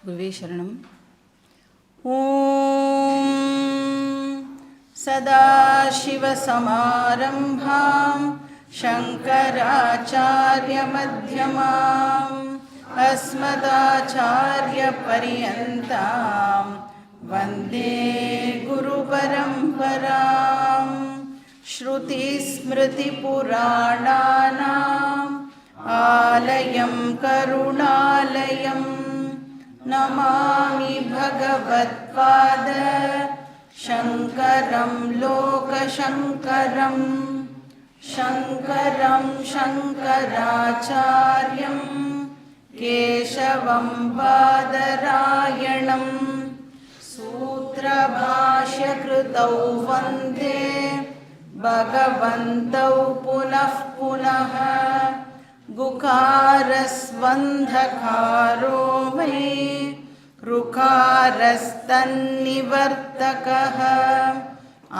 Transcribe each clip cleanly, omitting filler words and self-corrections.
गुरुवे शरणम्। ॐ सदाशिवसमारम्भां शङ्कराचार्यमध्यमाम् अस्मदाचार्यपर्यन्तां वन्दे गुरुपरम्परां। श्रुतिस्मृतिपुराणानाम् आलयं करुणालयं नमामि भगवत्पाद शङ्करं लोकशङ्करं। शङ्करं शङ्कराचार्यं केशवं बादरायणं सूत्रभाष्यकृतौ वन्दे भगवन्तौ पुनः पुनः। गुकारस्वन्धकारो मे ऋकारस्तन्निवर्तकः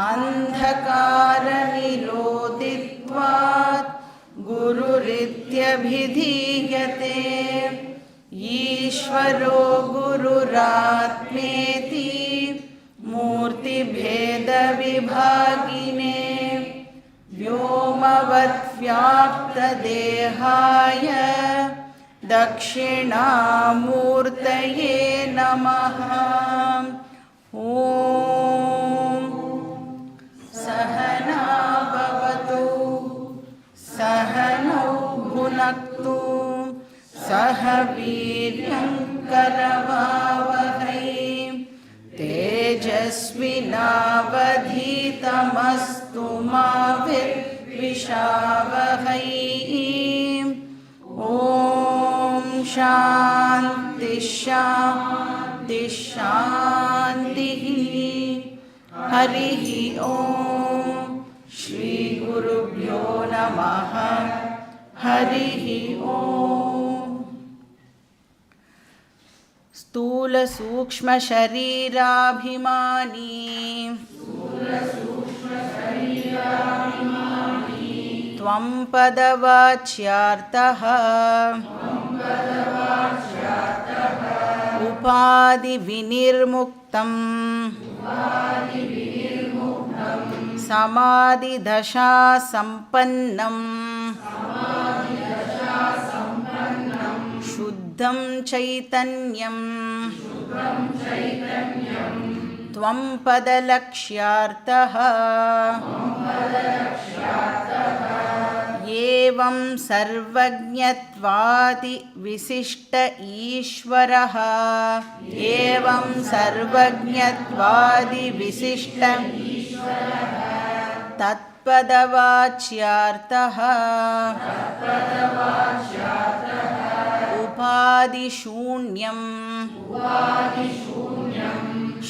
अन्धकारनिरोधित्वात् गुरुरित्यभिधीयते। ईश्वरो गुरुरात्मेति मूर्तिभेदविभागिने व्योमवद्व्याप्तदेहाय दक्षिणामूर्तये नमः। ॐ सहना भवतु सहनौ भुनक्तु सह वीर्यं करवावहै तेजस्विनावधीतमस्तु मा विद्विषावहै। ॐ शान्ति शान्ति शान्तिः। हरिः ॐ श्रीगुरुभ्यो नमः। हरिः ॐ। स्थूलसूक्ष्मशरीराभिमानी त्वं पदवाच्यार्थः उपाधिविनिर्मुक्तं समाधिदशासम्पन्नं शुद्धं चैतन्यं त्वं पदलक्ष्यार्थः। एवं सर्वज्ञत्वादि विशिष्ट ईश्वरः। एवं सर्वज्ञत्वादि विशिष्ट तत्पदवाच्यार्थः। उपाधिशून्यं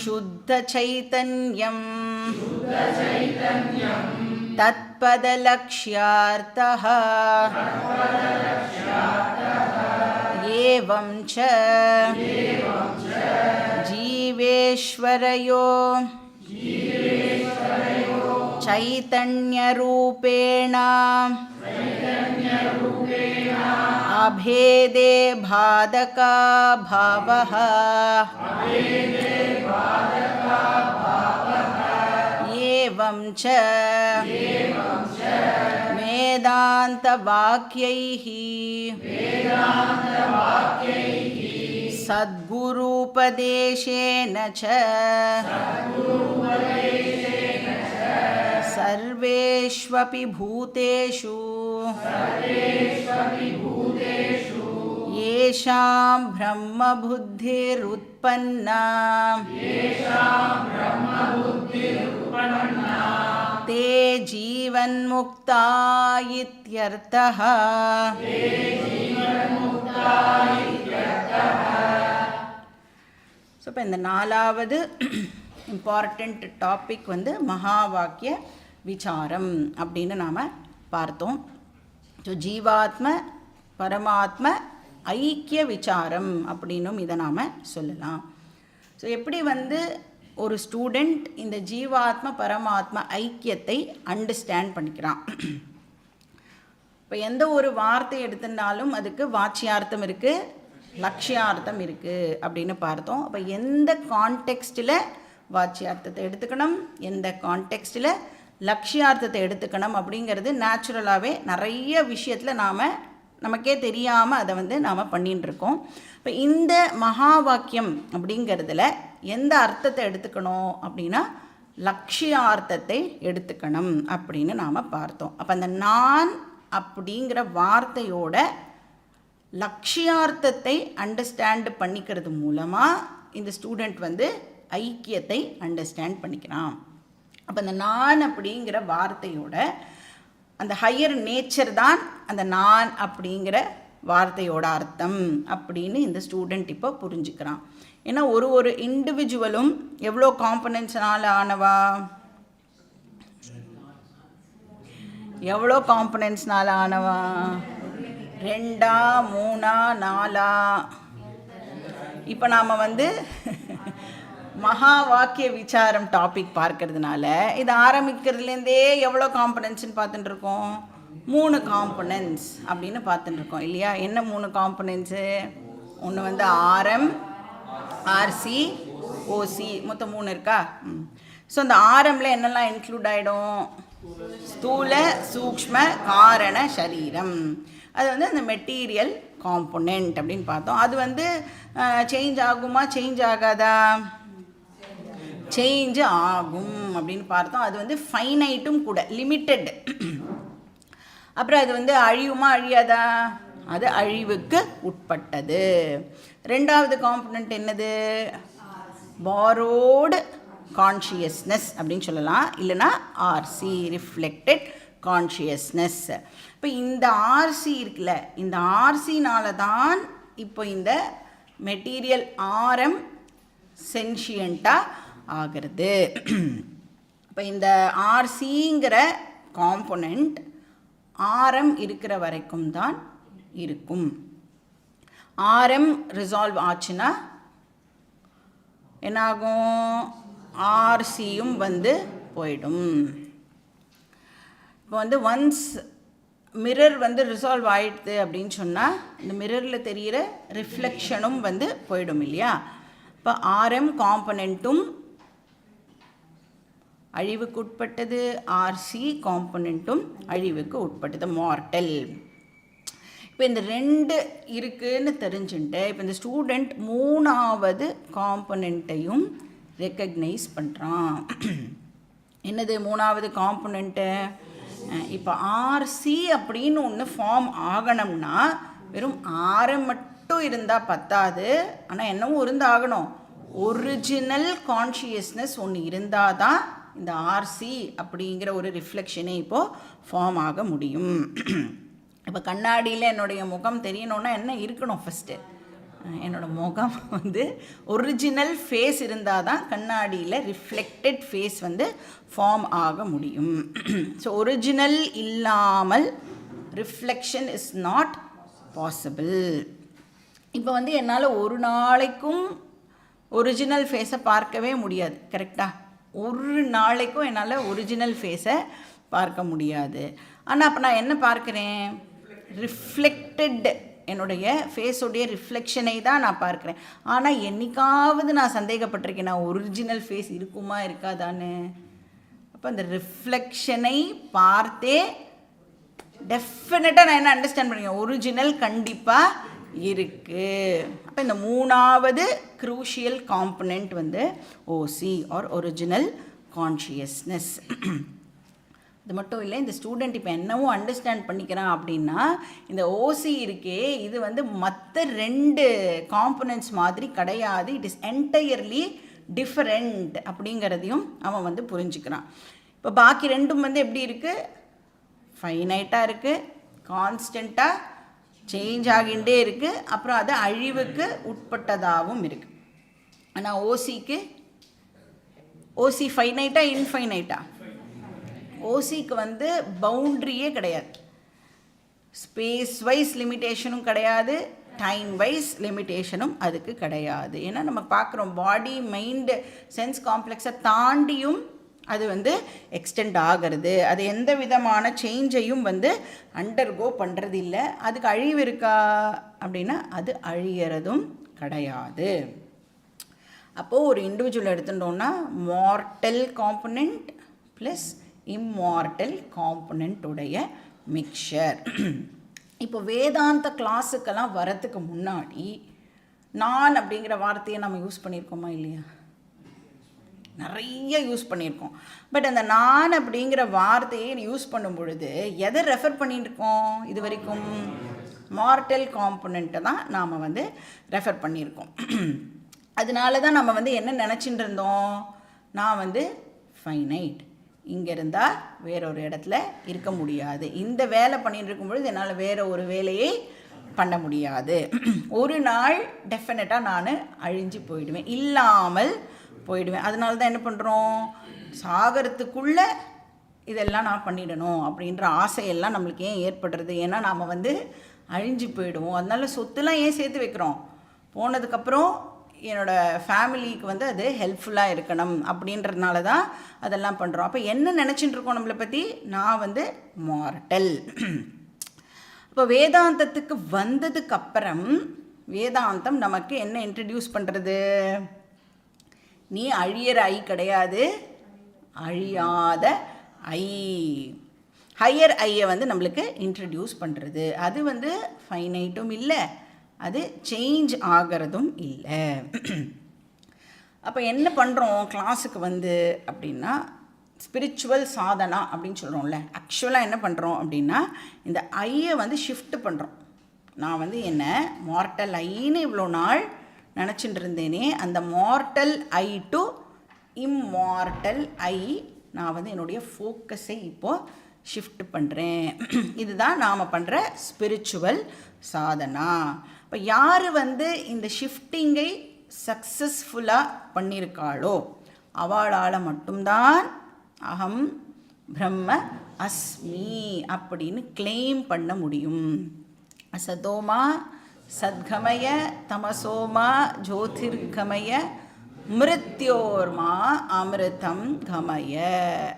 शुद्धचैतन्यं तत्पदलक्ष्यार्थः। एवं च जीवेश्वरयो चैतन्यरूपेण अभेदे बाधका भावः। एवं च वेदान्तवाक्यैः सद्गुरूपदेशेन च सर्वेष्वपि भूतेषु येषां ब्रह्मबुद्धिरुत्पन्ना ते जीवन्मुक्ता इत्यर्थः। ஸோ இப்போ இந்த நாலாவது இம்பார்ட்டண்ட் டாபிக் வந்து மகா வாக்கிய விசாரம் அப்படின்னு நாம் பார்த்தோம். ஸோ ஜீவாத்ம பரமாத்ம ஐக்கிய விசாரம் அப்படின்னும் இதை நாம் சொல்லலாம். ஸோ எப்படி வந்து ஒரு ஸ்டூடெண்ட் இந்த ஜீவாத்ம பரமாத்ம ஐக்கியத்தை அண்டர்ஸ்டாண்ட் பண்ணிக்கிறான். இப்போ எந்த ஒரு வார்த்தை எடுத்துட்டாலும் அதுக்கு வாச்சியார்த்தம் இருக்குது, லக்ஷியார்த்தம் இருக்குது அப்படின்னு பார்த்தோம். அப்போ எந்த கான்டெக்ஸ்டில் வாச்சியார்த்தத்தை எடுத்துக்கணும், எந்த கான்டெக்ஸ்டில் லக்ஷியார்த்தத்தை எடுத்துக்கணும் அப்படிங்கிறது நேச்சுரலாகவே நிறைய விஷயத்தில் நமக்கே தெரியாமல் அதை நாம் பண்ணின்னு இருக்கோம். இப்போ இந்த மகா வாக்கியம் அப்படிங்கிறதுல எந்த அர்த்தத்தை எடுத்துக்கணும் அப்படின்னா லக்ஷியார்த்தத்தை எடுத்துக்கணும் அப்படின்னு நாம் பார்த்தோம். அப்போ அந்த நான் அப்படிங்கிற வார்த்தையோட லக்ஷியார்த்தத்தை அண்டர்ஸ்டாண்ட் பண்ணிக்கிறது மூலமாக இந்த ஸ்டூடெண்ட் ஐக்கியத்தை அண்டர்ஸ்டாண்ட் பண்ணிக்கிறான். அப்போ அந்த நான் அப்படிங்கிற வார்த்தையோட அந்த ஹையர் நேச்சர் தான் அந்த நான் அப்படிங்கிற வார்த்தையோட அர்த்தம் அப்படின்னு இந்த ஸ்டூடெண்ட் இப்போ புரிஞ்சுக்கிறான். ஏன்னா ஒரு இண்டிவிஜுவலும் எவ்வளோ காம்பனன்ட்ஸ்னால் ஆனவா, எவ்வளோ காம்பனன்ட்ஸ்னால் ஆனவா, 2 3 4. இப்போ நாம் மகா வாக்கிய விசாரம் டாபிக் பார்க்கறதுனால இது ஆரம்பிக்கிறதுலேருந்தே எவ்வளோ காம்பனன்ட்ஸ்ன்னு பார்த்துட்டு இருக்கோம், 3 காம்பனன்ட்ஸ் அப்படின்னு பார்த்துட்டு இருக்கோம் இல்லையா. என்ன 3 காம்பனன்ட்ஸு? ஒன்று ஆரம், ஆர்சி, ஓசி, மொத்தம் 3 இருக்கா. ஸோ அந்த ஆரமில் என்னெல்லாம் இன்க்ளூட் ஆகிடும்? ஸ்தூல, சூக்ஷ்ம, காரண, சரீரம். அது அந்த மெட்டீரியல் காம்பனண்ட் அப்படின்னு பார்த்தோம். அது சேஞ்ச் ஆகுமா, சேஞ்ச் ஆகாதா? சேஞ்ச் ஆகும் அப்படின்னு பார்த்தோம். அது ஃபைனைட்டும் கூட, லிமிட்டட். அப்புறம் அது அழியுமா, அழியாதா? அது அழிவுக்கு உட்பட்டது. 2வது காம்பனண்ட் என்னது? பாரோடு கான்ஷியஸ்னஸ் அப்படின்னு சொல்லலாம், இல்லைனா ஆர்சி, ரிஃப்ளெக்டட் கான்ஷியஸ்னஸ். இப்போ இந்த ஆர்சி இருக்குல்ல, இந்த ஆர்சினால தான் இப்போ இந்த மெட்டீரியல் ஆரம் சென்ஷியண்ட்டாக ஆகிறது. இப்போ இந்த ஆர்சிங்கிற காம்பனண்ட் ஆரம் இருக்கிற வரைக்கும் தான் இருக்கும். ஆரம் ரிசால்வ் ஆச்சுன்னா என்னாகும்? ஆர்சியும் போயிடும். இப்போ ஒன்ஸ் மிரர் ரிசால்வ் ஆகிடுது அப்படின்னு சொன்னால் இந்த மிரரில் தெரிகிற ரிஃப்ளெக்ஷனும் போயிடும் இல்லையா. இப்போ ஆர்எம் காம்பனண்ட்டும் அழிவுக்கு உட்பட்டது, ஆர்சி காம்பனண்ட்டும் அழிவுக்கு உட்பட்டது, மார்டல். இப்போ இந்த 2 இருக்குதுன்னு தெரிஞ்சுட்டு இப்போ இந்த ஸ்டூடெண்ட் 3வது காம்பனண்ட்டையும் ரெக்கக்னைஸ் பண்ணுறான். என்னது 3வது காம்பனண்ட்டு? இப்போ ஆர்சி அப்படின்னு ஒன்று ஃபார்ம் ஆகணும்னா வெறும் ஆரம் மட்டும் இருந்தால் பத்தாது, ஆனால் என்னவும் இருந்தாகணும், ஒரிஜினல் கான்ஷியஸ்னஸ் ஒன்று இருந்தால் தான் இந்த ஆர்சி அப்படிங்கிற ஒரு ரிஃப்ளெக்ஷனே இப்போது ஃபார்ம் ஆக முடியும். இப்போ கண்ணாடியில் என்னுடைய முகம் தெரியணுன்னா என்ன இருக்கணும்? ஃபஸ்ட்டு என்னோடய முகம் ஒரிஜினல் ஃபேஸ் இருந்தால் தான் கண்ணாடியில் ரிஃப்ளெக்டட் ஃபேஸ் ஃபார்ம் ஆக முடியும். ஸோ ஒரிஜினல் இல்லாமல் ரிஃப்ளெக்ஷன் இஸ் நாட் பாசிபிள். இப்போ என்னால் ஒரு நாளைக்கும் ஒரிஜினல் ஃபேஸை பார்க்கவே முடியாது, கரெக்டாக? ஒரு நாளைக்கும் என்னால் ஒரிஜினல் ஃபேஸை பார்க்க முடியாது. ஆனால் அப்போ நான் என்ன பார்க்குறேன்? ரிஃப்ளெக்டட், என்னுடைய ஃபேஸோடைய ரிஃப்ளெக்ஷனை தான் நான் பார்க்குறேன். ஆனால் என்றைக்காவது நான் சந்தேகப்பட்டிருக்கேன், நான் ஒரிஜினல் ஃபேஸ் இருக்குமா இருக்காதான்னு. அப்போ அந்த ரிஃப்ளெக்ஷனை பார்த்தே டெஃபினட்டாக நான் என்ன அண்டர்ஸ்டாண்ட் பண்ணிக்கிறேன்? ஒரிஜினல் கண்டிப்பாக இருக்குது. அப்போ இந்த 3வது க்ரூஷியல் காம்பனண்ட் ஓசி ஆர் ஒரிஜினல் கான்ஷியஸ்னஸ். இது மட்டும் இல்லை, இந்த ஸ்டூடெண்ட் இப்போ என்னவும் அண்டர்ஸ்டாண்ட் பண்ணிக்கிறான் அப்படின்னா இந்த ஓசி இருக்கே இது மற்ற 2 காம்பனன்ட்ஸ் மாதிரி கிடையாது, இட் இஸ் என்டையர்லி டிஃபரெண்ட் அப்படிங்கிறதையும் அவன் புரிஞ்சுக்கிறான். இப்போ பாக்கி 2ம் எப்படி இருக்குது? ஃபைனைட்டாக இருக்குது, கான்ஸ்டண்ட்டாக சேஞ்ச் ஆகிண்டே இருக்குது, அப்புறம் அது அழிவுக்கு உட்பட்டதாகவும் இருக்குது. ஆனால் ஓசி ஃபைனைட்டா இன்ஃபைனைட்டா? ஓசிக்கு பவுண்ட்ரியே கிடையாது, ஸ்பேஸ் வைஸ் லிமிட்டேஷனும் கிடையாது, டைம் வைஸ் லிமிட்டேஷனும் அதுக்கு கிடையாது. ஏன்னா நம்ம பார்க்குறோம் பாடி மைண்டு சென்ஸ் காம்ப்ளெக்ஸை தாண்டியும் அது எக்ஸ்டெண்ட் ஆகிறது, அது எந்த விதமான சேஞ்சையும் அண்டர்கோ பண்ணுறது இல்லை. அதுக்கு அழிவு இருக்கா? அப்படின்னா அது அழியறதும் கிடையாது. அப்போது ஒரு இண்டிவிஜுவல் எடுத்துட்டோம்னா மார்டல் காம்பனண்ட் ப்ளஸ் இம்மார்டல் காம்பனண்ட்டுடைய மிக்சர். இப்போ வேதாந்த கிளாஸுக்கெல்லாம் வரத்துக்கு முன்னாடி நான் அப்படிங்கிற வார்த்தையை நம்ம யூஸ் பண்ணியிருக்கோமா இல்லையா? நிறைய யூஸ் பண்ணியிருக்கோம். பட் அந்த நான் அப்படிங்கிற வார்த்தையை யூஸ் பண்ணும் பொழுது எதை ரெஃபர் பண்ணியிருக்கோம்? இது வரைக்கும் மார்டல் காம்பனண்ட்டை தான் நாம் வந்து ரெஃபர் பண்ணியிருக்கோம். அதனால தான் நம்ம வந்து என்ன நினச்சிட்டு இருந்தோம்? நான் வந்து ஃபைனைட், இங்கே இருந்தால் வேறொரு இடத்துல இருக்க முடியாது, இந்த வேலை பண்ணிட்டு இருக்கும்பொழுது என்னால் வேற ஒரு வேலையை பண்ண முடியாது, ஒரு நாள் டெஃபினட்டாக நான் அழிஞ்சு போயிடுவேன், இல்லாமல் போயிடுவேன். அதனால தான் என்ன பண்ணுறோம்? சாகரத்துக்குள்ளே இதெல்லாம் நான் பண்ணிடணும் அப்படின்ற ஆசையெல்லாம் நம்மளுக்கு ஏன் ஏற்படுறது? ஏன்னா நாம் வந்து அழிஞ்சு போயிடுவோம். அதனால சொத்துலாம் ஏன் சேர்த்து வைக்கிறோம்? போனதுக்கப்புறம் என்னோடய ஃபேமிலிக்கு வந்து அது ஹெல்ப்ஃபுல்லாக இருக்கணும் அப்படின்றதுனால தான் அதெல்லாம் பண்ணுறோம். அப்போ என்ன நினச்சிட்டு இருக்கோம் நம்மளை பற்றி? நான் வந்து மார்டல். இப்போ வேதாந்தத்துக்கு வந்ததுக்கப்புறம் வேதாந்தம் நமக்கு என்ன இன்ட்ரடியூஸ் பண்ணுறது? நீ அழியிற ஐ கிடையாது, அழியாத ஐ, ஹையர் ஐயை வந்து நம்மளுக்கு இன்ட்ரடியூஸ் பண்ணுறது. அது வந்து ஃபைனைட்டும் இல்லை, அது சேஞ்ச் ஆகிறதும் இல்லை. அப்போ என்ன பண்ணுறோம் கிளாஸுக்கு வந்து அப்படின்னா, ஸ்பிரிச்சுவல் சாதனா அப்படின்னு சொல்கிறோம்ல, ஆக்சுவலாக என்ன பண்ணுறோம் அப்படின்னா இந்த ஐயை வந்து ஷிஃப்ட் பண்ணுறோம். நான் வந்து என்ன மார்டல் ஐன்னு இவ்வளோ நாள் நினச்சிட்டு இருந்தேனே, அந்த மார்டல் ஐ டு இம்மார்டல் ஐ நான் வந்து என்னுடைய ஃபோக்கஸை இப்போது ஷிஃப்ட் பண்ணுறேன். இதுதான் நாம் பண்ணுற ஸ்பிரிச்சுவல் சாதனா. இப்போ யார் வந்து இந்த ஷிஃப்டிங்கை சக்ஸஸ்ஃபுல்லாக பண்ணியிருக்காளோ அவளால் மட்டும்தான் அகம் பிரம்ம அஸ்மி அப்படின்னு கிளைம் பண்ண முடியும். அசதோமா சத்கமய தமசோமா ஜோதிர்கமய மிருத்யோர்மா அமிர்தம் கமய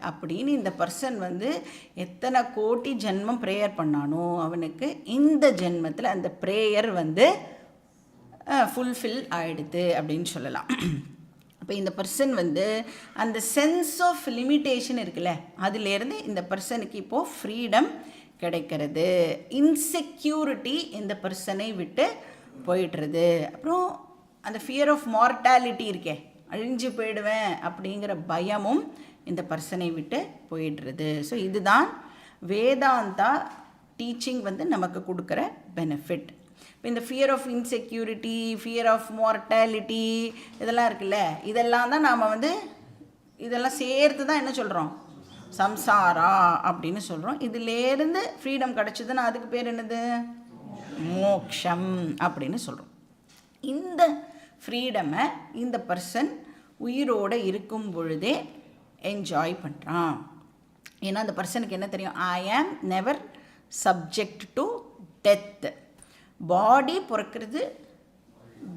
அப்படின்னு இந்த பர்சன் வந்து எத்தனை கோடி ஜென்மம் ப்ரேயர் பண்ணானோ அவனுக்கு இந்த ஜென்மத்தில் அந்த ப்ரேயர் வந்து ஃபுல்ஃபில் ஆகிடுது அப்படின்னு சொல்லலாம். அப்போ இந்த பர்சன் வந்து அந்த சென்ஸ் ஆஃப் லிமிட்டேஷன் இருக்குல்ல, அதுலேருந்து இந்த பர்சனுக்கு இப்போது ஃப்ரீடம் கிடைக்கிறது. இன்செக்யூரிட்டி இந்த பர்சனை விட்டு போயிடுறது. அப்புறம் அந்த ஃபியர் ஆஃப் மார்டாலிட்டி இருக்கே, அழிஞ்சு போயிடுவேன் அப்படிங்கிற பயமும் இந்த பர்சனை விட்டு போயிடுறது. ஸோ இதுதான் வேதாந்தா டீச்சிங் வந்து நமக்கு கொடுக்குற பெனிஃபிட். இப்போ இந்த fear of insecurity, fear of mortality இதெல்லாம் இருக்குல்ல, இதெல்லாம் தான் நாம் வந்து இதெல்லாம் சேர்த்து தான் என்ன சொல்கிறோம்? சம்சாரா அப்படின்னு சொல்கிறோம். இதிலேருந்து ஃப்ரீடம் கிடச்சிதுன்னா அதுக்கு பேர் என்னது? மோக்ஷம் அப்படின்னு சொல்கிறோம். இந்த ஃப்ரீடமை இந்த பர்சன் உயிரோடு இருக்கும் பொழுதே என்ஜாய் பண்ணுறான். ஏன்னா அந்த பர்சனுக்கு என்ன தெரியும்? ஐ ஆம் நெவர் சப்ஜெக்ட் டு டெத். பாடி பிறக்கிறது,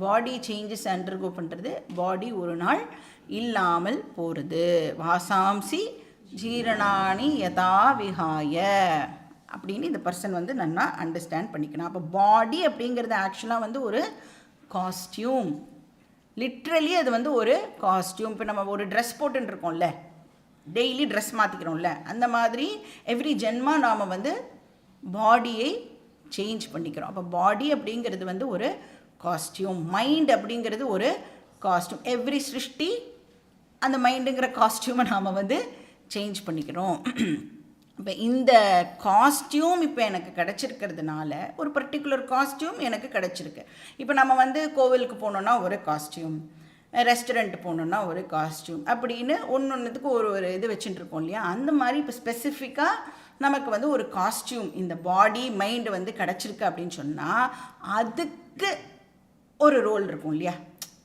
பாடி சேஞ்சஸ் அண்டர்கோ பண்ணுறது, பாடி ஒரு நாள் இல்லாமல் போகிறது. வாசாம்சி ஜீரணானி யதா விஹாய அப்படின்னு இந்த பர்சன் வந்து நல்லா அண்டர்ஸ்டாண்ட் பண்ணிக்கணும். அப்போ பாடி அப்படிங்கிறது ஆக்சுவலாக வந்து ஒரு காஸ்டியூம், லிட்ரலி அது வந்து ஒரு காஸ்டியூம். இப்போ நம்ம ஒரு ட்ரெஸ் போட்டுருக்கோம்ல, டெய்லி ட்ரெஸ் மாற்றிக்கிறோம்ல, அந்த மாதிரி எவ்ரி ஜென்மா நாம் வந்து பாடியை சேஞ்ச் பண்ணிக்கிறோம். அப்போ பாடி அப்படிங்கிறது வந்து ஒரு காஸ்டியூம், மைண்ட் அப்படிங்கிறது ஒரு காஸ்டியூம். எவ்ரி சிருஷ்டி அந்த மைண்டுங்கிற காஸ்டியூமை நாம் வந்து சேஞ்ச் பண்ணிக்கிறோம். இப்போ இந்த காஸ்டியூம் இப்போ எனக்கு கிடச்சிருக்கிறதுனால ஒரு பர்டிகுலர் காஸ்டியூம் எனக்கு கிடச்சிருக்கு. இப்போ நம்ம வந்து கோவிலுக்கு போனோன்னா ஒரு காஸ்டியூம், ரெஸ்டாரண்ட் போனோன்னா ஒரு காஸ்டியூம் அப்படின்னு ஒன்றுத்துக்கு ஒரு ஒரு இது வச்சுட்டுருக்கோம் இல்லையா? அந்த மாதிரி இப்போ ஸ்பெசிஃபிக்காக நமக்கு வந்து ஒரு காஸ்டியூம் இந்த பாடி மைண்டு வந்து கிடச்சிருக்கு அப்படின்னு சொன்னால் அதுக்கு ஒரு ரோல் இருக்கும் இல்லையா?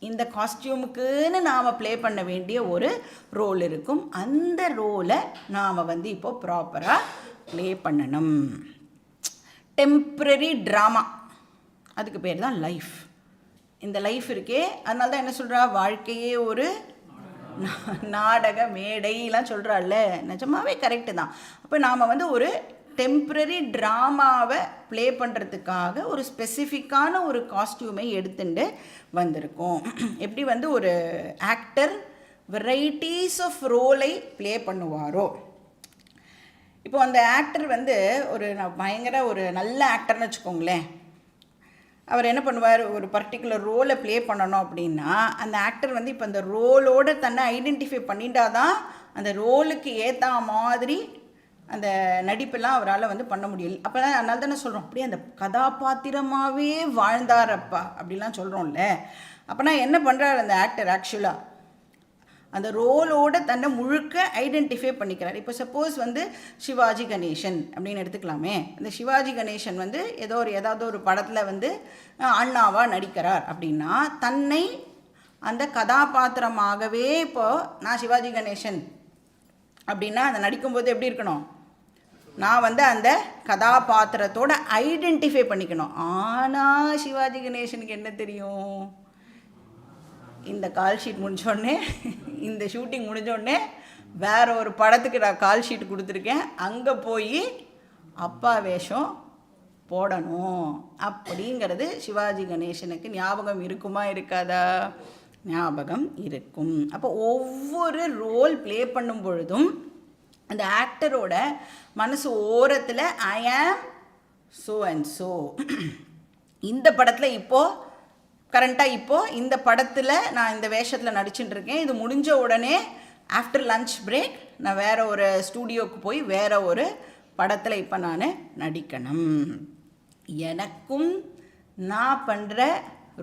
இந்த காஸ்டியூமுக்குன்னு நாம் ப்ளே பண்ண வேண்டிய ஒரு ரோல் இருக்கும். அந்த ரோலை நாம் வந்து இப்போது ப்ராப்பராக ப்ளே பண்ணணும். டெம்ப்ரரி ட்ராமா, அதுக்கு பேர் தான் லைஃப். இந்த லைஃப் இருக்கே, அதனால தான் என்ன சொல்கிறா? வாழ்க்கையே ஒரு நாடக மேடைலாம் சொல்கிறாள்ல, நிஜமாவே கரெக்டு தான். அப்போ நாம் வந்து ஒரு டெம்ப்ரரி ட்ராமாவை ப்ளே பண்ணுறதுக்காக ஒரு ஸ்பெசிஃபிக்கான ஒரு காஸ்டியூமை எடுத்துட்டு வந்திருக்கோம். எப்படி வந்து ஒரு ஆக்டர் வெரைட்டிஸ் ஆஃப் ரோலை ப்ளே பண்ணுவாரோ, இப்போ அந்த ஆக்டர் வந்து ஒரு பயங்கர ஒரு நல்ல ஆக்டர்னு வச்சுக்கோங்களேன். அவர் என்ன பண்ணுவார், ஒரு பர்டிகுலர் ரோலை ப்ளே பண்ணணும் அப்படின்னா அந்த ஆக்டர் வந்து இப்போ அந்த ரோலோடு தன்னை ஐடென்டிஃபை பண்ணிட்டாதான் அந்த ரோலுக்கு ஏற்ற மாதிரி அந்த நடிப்பெல்லாம் அவரால் வந்து பண்ண முடியல. அப்போ தான் அதனால தானே சொல்கிறோம், அப்படியே அந்த கதாபாத்திரமாகவே வாழ்ந்தாரப்பா அப்படிலாம் சொல்கிறோம்ல. அப்போனா என்ன பண்ணுறாரு அந்த ஆக்டர், ஆக்சுவலாக அந்த ரோலோடு தன்னை முழுக்க ஐடென்டிஃபை பண்ணிக்கிறார். இப்போ சப்போஸ் வந்து சிவாஜி கணேசன் அப்படின்னு எடுத்துக்கலாமே. அந்த சிவாஜி கணேசன் வந்து ஏதாவது ஒரு படத்தில் வந்து அண்ணாவாக நடிக்கிறார் அப்படின்னா தன்னை அந்த கதாபாத்திரமாகவே இப்போது நான் சிவாஜி கணேசன் அப்படின்னா அந்த நடிக்கும்போது எப்படி இருக்கணும், நான் வந்து அந்த கதாபாத்திரத்தோட ஐடென்டிஃபை பண்ணிக்கணும். ஆனால் சிவாஜி கணேசனுக்கு என்ன தெரியும், இந்த கால் ஷீட் முடிஞ்சோடனே, இந்த ஷூட்டிங் முடிஞ்சோடனே வேறு ஒரு படத்துக்கு நான் கால் ஷீட் கொடுத்துருக்கேன், அங்கே போய் அப்பா வேஷம் போடணும் அப்படிங்கிறது சிவாஜி கணேசனுக்கு ஞாபகம் இருக்குமா இருக்காதா? ஞாபகம் இருக்கும். அப்போ ஒவ்வொரு ரோல் ப்ளே பண்ணும் பொழுதும் அந்த ஆக்டரோட மனசு ஓரத்தில் ஐ ஆம் ஸோ அண்ட் ஸோ, இந்த படத்தில் இப்போது கரண்ட்டாக இப்போது இந்த படத்தில் நான் இந்த வேஷத்தில் நடிச்சுட்டுருக்கேன், இது முடிஞ்ச உடனே ஆஃப்டர் லன்ச் பிரேக் நான் வேறு ஒரு ஸ்டூடியோவுக்கு போய் வேறு ஒரு படத்தில் இப்போ நான் நடிக்கணும். எனக்கும் நான் பண்ணுற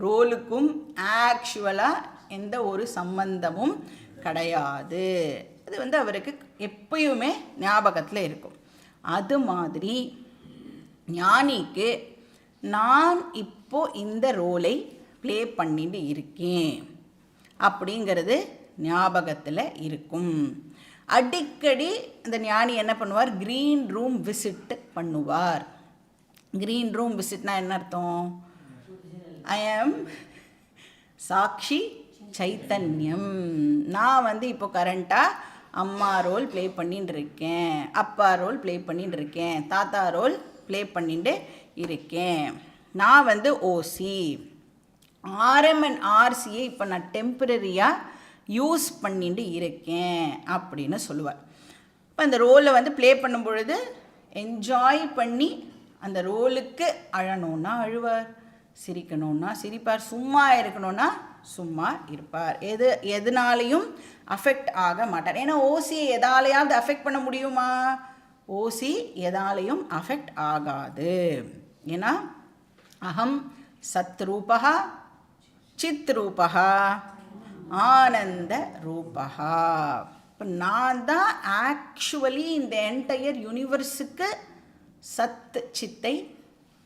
ரோலுக்கும் ஆக்சுவலாக எந்த ஒரு சம்பந்தமும் கிடையாது. அது வந்து அவருக்கு எப்பயுமே ஞாபகத்தில் இருக்கும். அது மாதிரி ஞானிக்கு நான் இப்போது இந்த ரோலை ப்ளே பண்ணிட்டு இருக்கேன் அப்படிங்கிறது ஞாபகத்தில் இருக்கும். அடிக்கடி அந்த ஞானி என்ன பண்ணுவார், க்ரீன் ரூம் விசிட் பண்ணுவார். க்ரீன் ரூம் விசிட்னா என்ன அர்த்தம், ஐ ஆம் சாக்ஷி சைத்தன்யம், நான் வந்து இப்போ கரண்ட்டாக அம்மா ரோல் ப்ளே பண்ணிட்டு இருக்கேன், அப்பா ரோல் ப்ளே பண்ணிட்டு இருக்கேன், தாத்தா ரோல் ப்ளே பண்ணிட்டு இருக்கேன், நான் வந்து ஓசி. ஆர்எம் அண்ட் ஆர்சியை இப்போ நான் டெம்பரரியாக யூஸ் பண்ணிட்டு இருக்கேன் அப்படின்னு சொல்லுவார். இப்போ அந்த ரோலை வந்து ப்ளே பண்ணும் பொழுது என்ஜாய் பண்ணி அந்த ரோலுக்கு அழணுன்னா அழுவார், சிரிக்கணுன்னா சிரிப்பார், சும்மா இருக்கணும்னா சும்மா இருப்பார். எதுனாலையும் அஃபெக்ட் ஆக மாட்டார். ஏன்னா ஓசியை எதாலையாவது அஃபெக்ட் பண்ண முடியுமா, ஓசி எதாலையும் அஃபெக்ட் ஆகாது. ஏன்னா அகம் சத்ரூபா சித்ரூபா ஆனந்த ரூபா. இப்போ நான் தான் ஆக்சுவலி இந்த என்டையர் யூனிவர்ஸுக்கு சத் சித்தை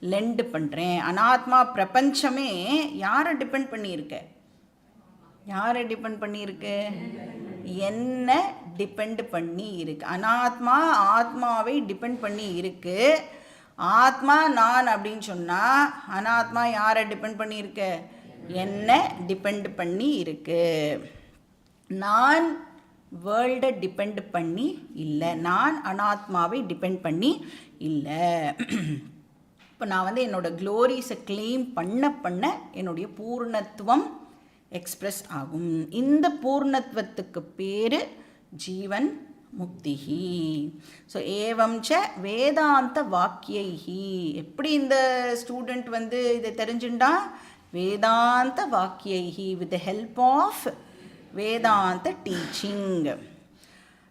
லெண்டு பண்ணுறேன். அனாத்மா பிரபஞ்சமே யாரை டிபெண்ட் பண்ணியிருக்கு, யாரை டிபெண்ட் பண்ணியிருக்கு, என்ன டிபெண்ட் பண்ணி இருக்கு. அனாத்மா ஆத்மாவை டிபெண்ட் பண்ணி இருக்கு. ஆத்மா நான் அப்படின்னு சொன்னால் அனாத்மா யாரை டிபெண்ட் பண்ணியிருக்கு, என்ன டிபெண்ட் பண்ணி இருக்கு. நான் வேர்ல்டை டிபெண்ட் பண்ணி இல்லை, நான் அனாத்மாவை டிபெண்ட் பண்ணி இல்லை. இப்போ நான் வந்து என்னோடய க்ளோரிஸை கிளைம் பண்ண என்னுடைய பூர்ணத்துவம் எக்ஸ்ப்ரெஸ் ஆகும். இந்த பூர்ணத்துவத்துக்கு பேர் ஜீவன் முக்திஹி. ஸோ ஏவம் ச வேதாந்த வாக்கியைஹி. எப்படி இந்த ஸ்டூடெண்ட் வந்து இதை தெரிஞ்சுட்டா, வேதாந்த வாக்கியைஹி, வித் த ஹெல்ப் ஆஃப் வேதாந்த டீச்சிங்.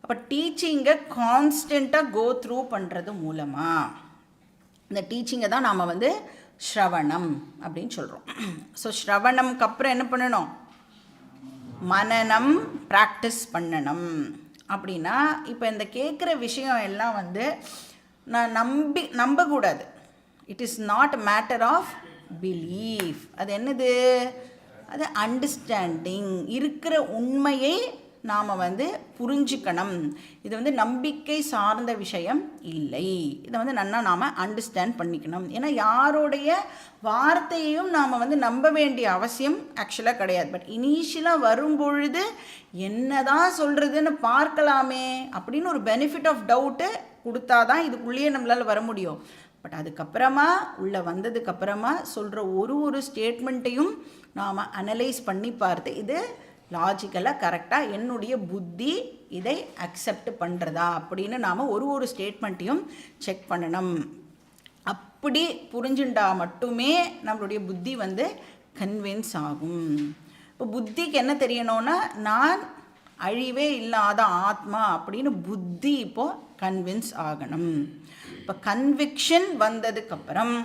அப்போ டீச்சிங்கை கான்ஸ்டண்ட்டாக கோ த்ரூ பண்ணுறது மூலமாக இந்த டீச்சிங்கை தான் நாம் வந்து ஸ்ரவணம் அப்படின்னு சொல்கிறோம். ஸோ ஸ்ரவணம்க்கு அப்புறம் என்ன பண்ணணும், மனனம் ப்ராக்டிஸ் பண்ணணும். அப்படின்னா இப்போ இந்த கேட்குற விஷயம் எல்லாம் வந்து நான் நம்பக்கூடாது. It is not a matter of belief. அது என்னது, அது அண்டர்ஸ்டாண்டிங். இருக்கிற உண்மையை நாம் வந்து புரிஞ்சுக்கணும். இது வந்து நம்பிக்கை சார்ந்த விஷயம் இல்லை. இதை வந்து நல்லா நாம் அண்டர்ஸ்டாண்ட் பண்ணிக்கணும். ஏன்னா யாருடைய வார்த்தையையும் நாம் வந்து நம்ப வேண்டிய அவசியம் ஆக்சுவலாக கிடையாது. பட் இனிஷியலாக வரும்பொழுது என்ன தான் சொல்கிறதுன்னு பார்க்கலாமே அப்படின்னு ஒரு பெனிஃபிட் ஆஃப் டவுட்டு கொடுத்தா தான் இதுக்குள்ளேயே நம்மளால் வர முடியும். பட் அதுக்கப்புறமா உள்ளே வந்ததுக்கப்புறமா சொல்கிற ஒரு ஸ்டேட்மெண்ட்டையும் நாம் அனலைஸ் பண்ணி பார்த்து இது லாஜிக்கலாக கரெக்டாக என்னுடைய புத்தி இதை அக்செப்ட் பண்ணுறதா அப்படின்னு நாம் ஒரு ஸ்டேட்மெண்ட்டையும் செக் பண்ணணும். அப்படி புரிஞ்சுண்டா மட்டுமே நம்மளுடைய புத்தி வந்து கன்வின்ஸ் ஆகும். இப்போ புத்திக்கு என்ன தெரியணும்னா நான் அழிவே இல்லாத ஆத்மா அப்படின்னு புத்தி இப்போது கன்வின்ஸ் ஆகணும். இப்போ கன்விக்ஷன் வந்ததுக்கப்புறம்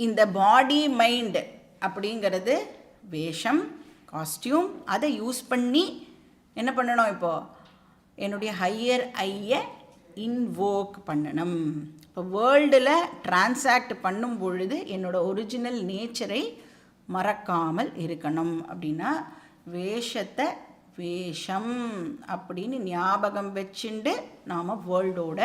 இந்த பாடி மைண்ட் அப்படிங்கிறது வேஷம், காஸ்டியூம், அதை யூஸ் பண்ணி என்ன பண்ணணும், இப்போது என்னுடைய ஹையர் ஐயை இன்வோக் பண்ணணும். இப்போ வேர்ல்டில் டிரான்சாக்ட் பண்ணும் பொழுது என்னோடய ஒரிஜினல் நேச்சரை மறக்காமல் இருக்கணும். அப்படின்னா வேஷத்தை வேஷம் அப்படின்னு ஞாபகம் வச்சுண்டு நாம் வேர்ல்டோட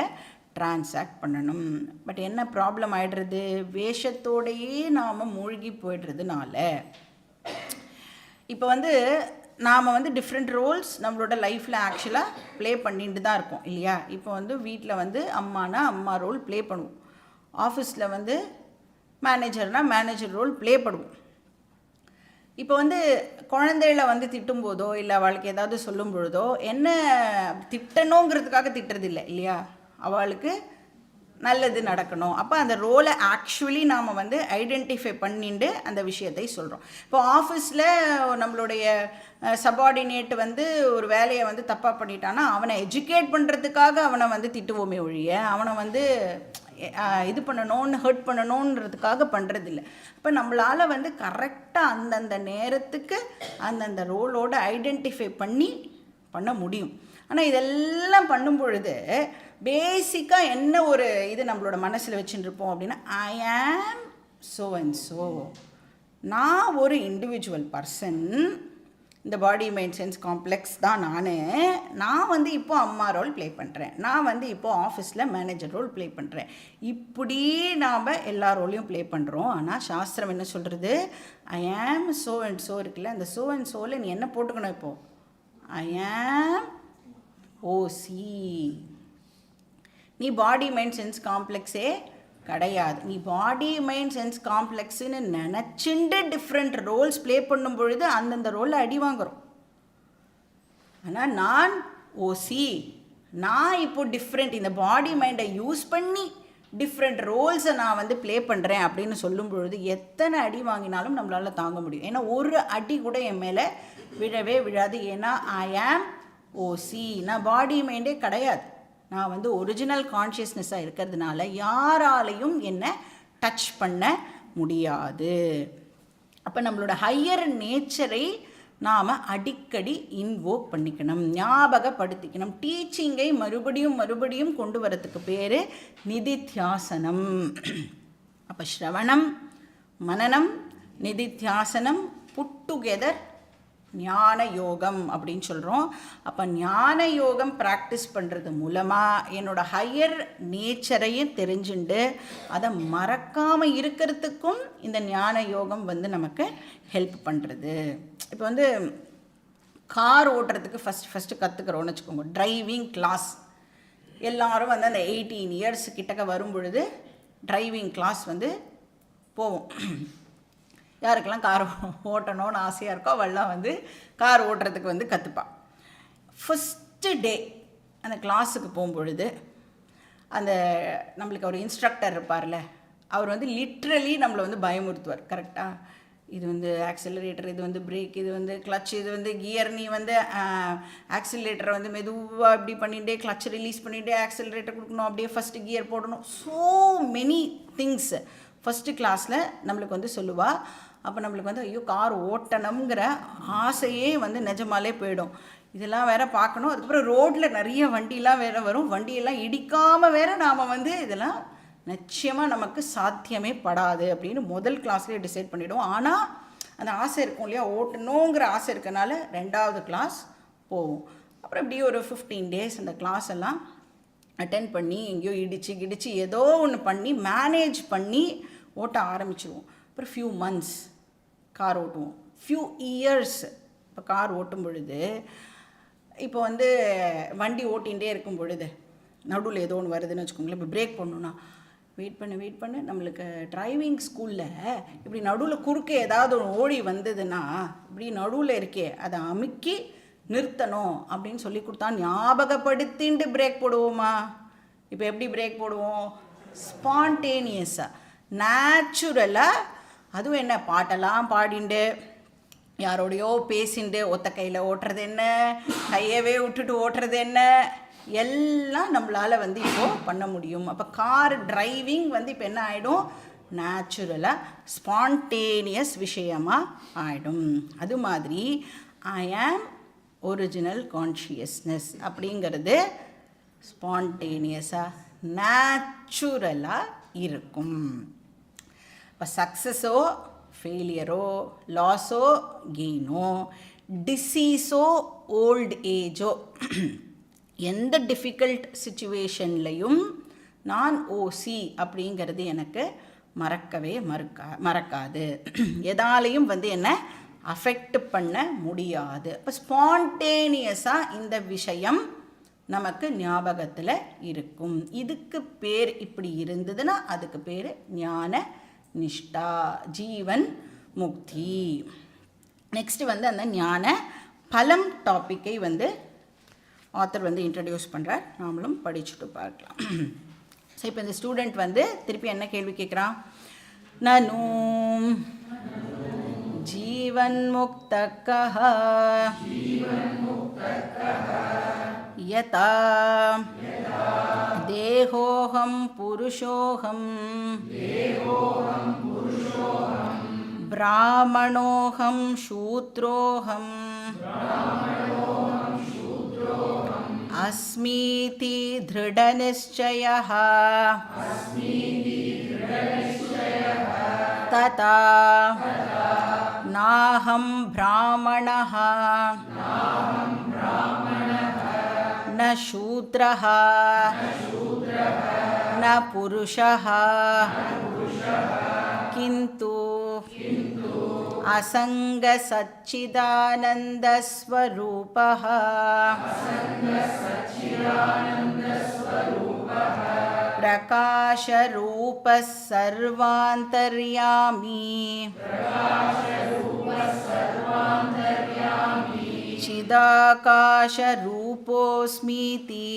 டிரான்சாக்ட் பண்ணணும். பட் என்ன ப்ராப்ளம் ஆகிடுறது, வேஷத்தோடையே நாம் மூழ்கி போய்டுறதுனால இப்போ வந்து நாம் வந்து டிஃப்ரெண்ட் ரோல்ஸ் நம்மளோட லைஃப்பில் ஆக்சுவலாக ப்ளே பண்ணிட்டு தான் இருக்கோம் இல்லையா. இப்போ வந்து வீட்டில் வந்து அம்மானா அம்மா ரோல் ப்ளே பண்ணுவோம், ஆஃபீஸில் வந்து மேனேஜர்னால் மேனேஜர் ரோல் ப்ளே பண்ணுவோம். இப்போ வந்து குழந்தைகளை வந்து திட்டும் போதோ இல்லை அவளுக்கு ஏதாவது சொல்லும் பொழுதோ என்ன திட்டணுங்கிறதுக்காக திட்டுறது இல்லை இல்லையா, அவளுக்கு நல்லது நடக்கணும். அப்போ அந்த ரோலை ஆக்சுவலி நாம் வந்து ஐடென்டிஃபை பண்ணிட்டு அந்த விஷயத்தை சொல்கிறோம். இப்போ ஆஃபீஸில் நம்மளுடைய சபார்டினேட் வந்து ஒரு வேலையை வந்து தப்பாக பண்ணிட்டான்னா அவனை எஜுகேட் பண்ணுறதுக்காக அவனை வந்து திட்டுவோமே ஒழிய அவனை வந்து இது பண்ணணும்னு ஹர்ட் பண்ணணுன்றதுக்காக பண்ணுறதில்ல. இப்போ நம்மளால் வந்து கரெக்டாக அந்தந்த நேரத்துக்கு அந்தந்த ரோலோடு ஐடென்டிஃபை பண்ண முடியும். ஆனால் இதெல்லாம் பண்ணும் பொழுது பேசிக்காக என்ன ஒரு இது நம்மளோட மனசில் வச்சுட்டு இருப்போம் அப்படின்னா, ஐ ஆம் ஸோ அண்ட் ஸோ, நான் ஒரு இண்டிவிஜுவல் பர்சன், இந்த பாடி மைண்ட் சென்ஸ் காம்ப்ளெக்ஸ் தான் நான் வந்து இப்போது அம்மா ரோல் ப்ளே பண்ணுறேன், நான் வந்து இப்போது ஆஃபீஸில் மேனேஜர் ரோல் ப்ளே பண்ணுறேன், இப்படி நாம் எல்லா ரோலையும் ப்ளே பண்ணுறோம். ஆனால் சாஸ்திரம் என்ன சொல்கிறது, ஐ ஆம் ஸோ அண்ட் ஸோ இருக்குல்ல, அந்த ஸோ அண்ட் ஸோவில் நீ என்ன போட்டுக்கணும், இப்போது ஐ ஆம் ஓசி. நீ பாடி மைண்ட் சென்ஸ் காம்ப்ளெக்ஸே கிடையாது. நீ பாடி மைண்ட் சென்ஸ் காம்ப்ளெக்ஸுன்னு நினச்சிண்டு டிஃப்ரெண்ட் ரோல்ஸ் ப்ளே பண்ணும் பொழுது அந்தந்த ரோலில் அடி வாங்குகிறோம். ஆனால் நான் ஓசி, நான் இப்போ டிஃப்ரெண்ட், இந்த பாடி மைண்டை யூஸ் பண்ணி டிஃப்ரெண்ட் ரோல்ஸை நான் வந்து ப்ளே பண்ணுறேன் அப்படின்னு சொல்லும் பொழுது எத்தனை அடி வாங்கினாலும் நம்மளால் தாங்க முடியும். ஏன்னா ஒரு அடி கூட என் மேலே விழவே விழாது. ஏன்னா ஐ ஆம் ஓசி, நான் பாடி மைண்டே கிடையாது, நான் வந்து ஒரிஜினல் கான்ஷியஸ்னஸாக இருக்கிறதுனால யாராலையும் என்னை டச் பண்ண முடியாது. அப்போ நம்மளோட ஹையர் நேச்சரை நாம் அடிக்கடி இன்வோக் பண்ணிக்கணும், ஞாபகப்படுத்திக்கணும். டீச்சிங்கை மறுபடியும் கொண்டு வரத்துக்கு பேர் நிதித்தியாசனம். அப்போ ஸ்ரவணம், மனனம், நிதித்தியாசனம் புட் டுகெதர் ஞான யோகம் அப்படின்னு சொல்கிறோம். அப்போ ஞான யோகம் ப்ராக்டிஸ் பண்ணுறது மூலமாக என்னோடய ஹையர் நேச்சரையும் தெரிஞ்சுண்டு அதை மறக்காமல் இருக்கிறதுக்கும் இந்த ஞான யோகம் வந்து நமக்கு ஹெல்ப் பண்ணுறது. இப்போ வந்து கார் ஓட்டுறதுக்கு ஃபஸ்ட்டு கற்றுக்கிறோன்னு வச்சுக்கோங்க, டிரைவிங் கிளாஸ். எல்லோரும் வந்து அந்த 18 இயர்ஸ் கிட்டக்க வரும் பொழுது டிரைவிங் கிளாஸ் வந்து போவோம். யாருக்கெல்லாம் கார் ஓட்டணும்னு ஆசையாக இருக்கோ அவள்லாம் வந்து கார் ஓட்டுறதுக்கு வந்து கற்றுப்பாள். ஃபஸ்ட்டு டே அந்த கிளாஸுக்கு போகும்பொழுது அந்த நம்மளுக்கு ஒரு இன்ஸ்ட்ரக்டர் இருப்பார்ல, அவர் வந்து லிட்ரலி நம்மளை வந்து பயமுறுத்துவார். கரெக்டாக இது வந்து ஆக்சிலரேட்டர், இது வந்து பிரேக், இது வந்து கிளச், இது வந்து கியர், நீ வந்து ஆக்சிலரேட்டரை வந்து மெதுவாக இப்படி பண்ணிகிட்டே கிளச் ரிலீஸ் பண்ணிகிட்டே ஆக்சிலரேட்டர் கொடுக்கணும், அப்படியே ஃபஸ்ட்டு கியர் போடணும். ஸோ மெனி திங்ஸ் ஃபஸ்ட்டு கிளாஸில் நம்மளுக்கு வந்து சொல்லுவாள். அப்போ நம்மளுக்கு வந்து ஐயோ கார் ஓட்டணுங்கிற ஆசையே வந்து நிஜமாலே போயிடும். இதெல்லாம் வேறு பார்க்கணும். அதுக்கப்புறம் ரோட்டில் நிறைய வண்டிலாம் வேறு வரும், வண்டியெல்லாம் இடிக்காமல் வேறு நாம் வந்து இதெல்லாம் நிச்சயமாக நமக்கு சாத்தியமே படாது அப்படின்னு முதல் கிளாஸ்லேயே டிசைட் பண்ணிவிடுவோம். ஆனால் அந்த ஆசை இருக்கும் இல்லையா, ஓட்டணுங்கிற ஆசை இருக்கனால 2வது கிளாஸ் போவோம். அப்புறம் இப்படி ஒரு 15 டேஸ் அந்த கிளாஸ் எல்லாம் அட்டென்ட் பண்ணி எங்கேயோ இடிச்சு ஏதோ ஒன்று பண்ணி மேனேஜ் பண்ணி ஓட்ட ஆரம்பிச்சிடுவோம். அப்புறம் ஃபியூ மந்த்ஸ் கார் ஓட்டுவோம், ஃபியூ இயர்ஸ். இப்போ கார் ஓட்டும் பொழுது இப்போ வந்து வண்டி ஓட்டிகிட்டே இருக்கும் பொழுது நடுவில் ஏதோ ஒன்று வருதுன்னு வச்சுக்கோங்களேன். இப்போ பிரேக் பண்ணணுன்னா வெயிட் பண்ணு. நம்மளுக்கு டிரைவிங் ஸ்கூலில் இப்படி நடுவில் குறுக்க ஏதாவது ஒன்று ஓடி வந்ததுன்னா இப்படி நடுவில் இருக்கே அதை அமுக்கி நிறுத்தணும் அப்படின்னு சொல்லி கொடுத்தா ஞாபகப்படுத்திட்டு பிரேக் போடுவோமா? இப்போ எப்படி பிரேக் போடுவோம்? ஸ்பான்டேனியஸாக, நேச்சுரலாக. அதுவும் என்ன, பாட்டெல்லாம் பாடிண்டு யாரோடையோ பேசிண்டு ஒத்த கையில் ஓட்டுறது என்ன, கையவே விட்டுட்டு ஓட்டுறது என்ன, எல்லாம் நம்மளால் வந்து இப்போது பண்ண முடியும். அப்போ கார் டிரைவிங் வந்து இப்போ என்ன ஆகிடும்? நேச்சுரலாக ஸ்பான்டேனியஸ் விஷயமாக ஆகிடும். அது மாதிரி ஐ ஆம் ஒரிஜினல் கான்ஷியஸ்னஸ் அப்படிங்கிறது ஸ்பான்டேனியஸாக நேச்சுரலாக இருக்கும். இப்போ சக்ஸஸோ ஃபெயிலியரோ, லாஸோ கெயினோ, டிசீஸோ ஓல்ட் ஏஜோ, எந்த டிஃபிகல்ட் சுச்சுவேஷன்லையும் நான் ஓசி அப்படிங்கிறது எனக்கு மறக்கவே மறக்காது. எதாலையும் வந்து என்ன அஃபெக்ட் பண்ண முடியாது. இப்போ ஸ்பான்டேனியஸாக இந்த விஷயம் நமக்கு ஞாபகத்தில் இருக்கும். இதுக்கு பேர் இப்படி இருந்ததுன்னா அதுக்கு பேர் ஞான நிஷ்டா, ஜீவன் முக்தி. நெக்ஸ்ட் வந்து அந்த ஞான பலம் டாப்பிக்கை வந்து ஆத்தர் வந்து இன்ட்ரடியூஸ் பண்ணுறார். நாமளும் படிச்சுட்டு பார்க்கலாம். ஸோ இப்போ இந்த ஸ்டூடெண்ட் வந்து திருப்பி என்ன கேள்வி கேட்குறான்? நனு ஜீவன் முக்தகஹ யதா தேஹோஹம் புருஷோஹம் பிராமணோஹம் சூத்ரோஹம் அஸ்மீதி திருடநிச்சயः ததா நாஹம் பிராமணः न शूद्रः न पुरुषः किन्तु असङ्गसच्चिदानन्दस्वरूपः प्रकाशरूपः सर्वान्तर्यामी चिदाकाशरूपोऽस्मीति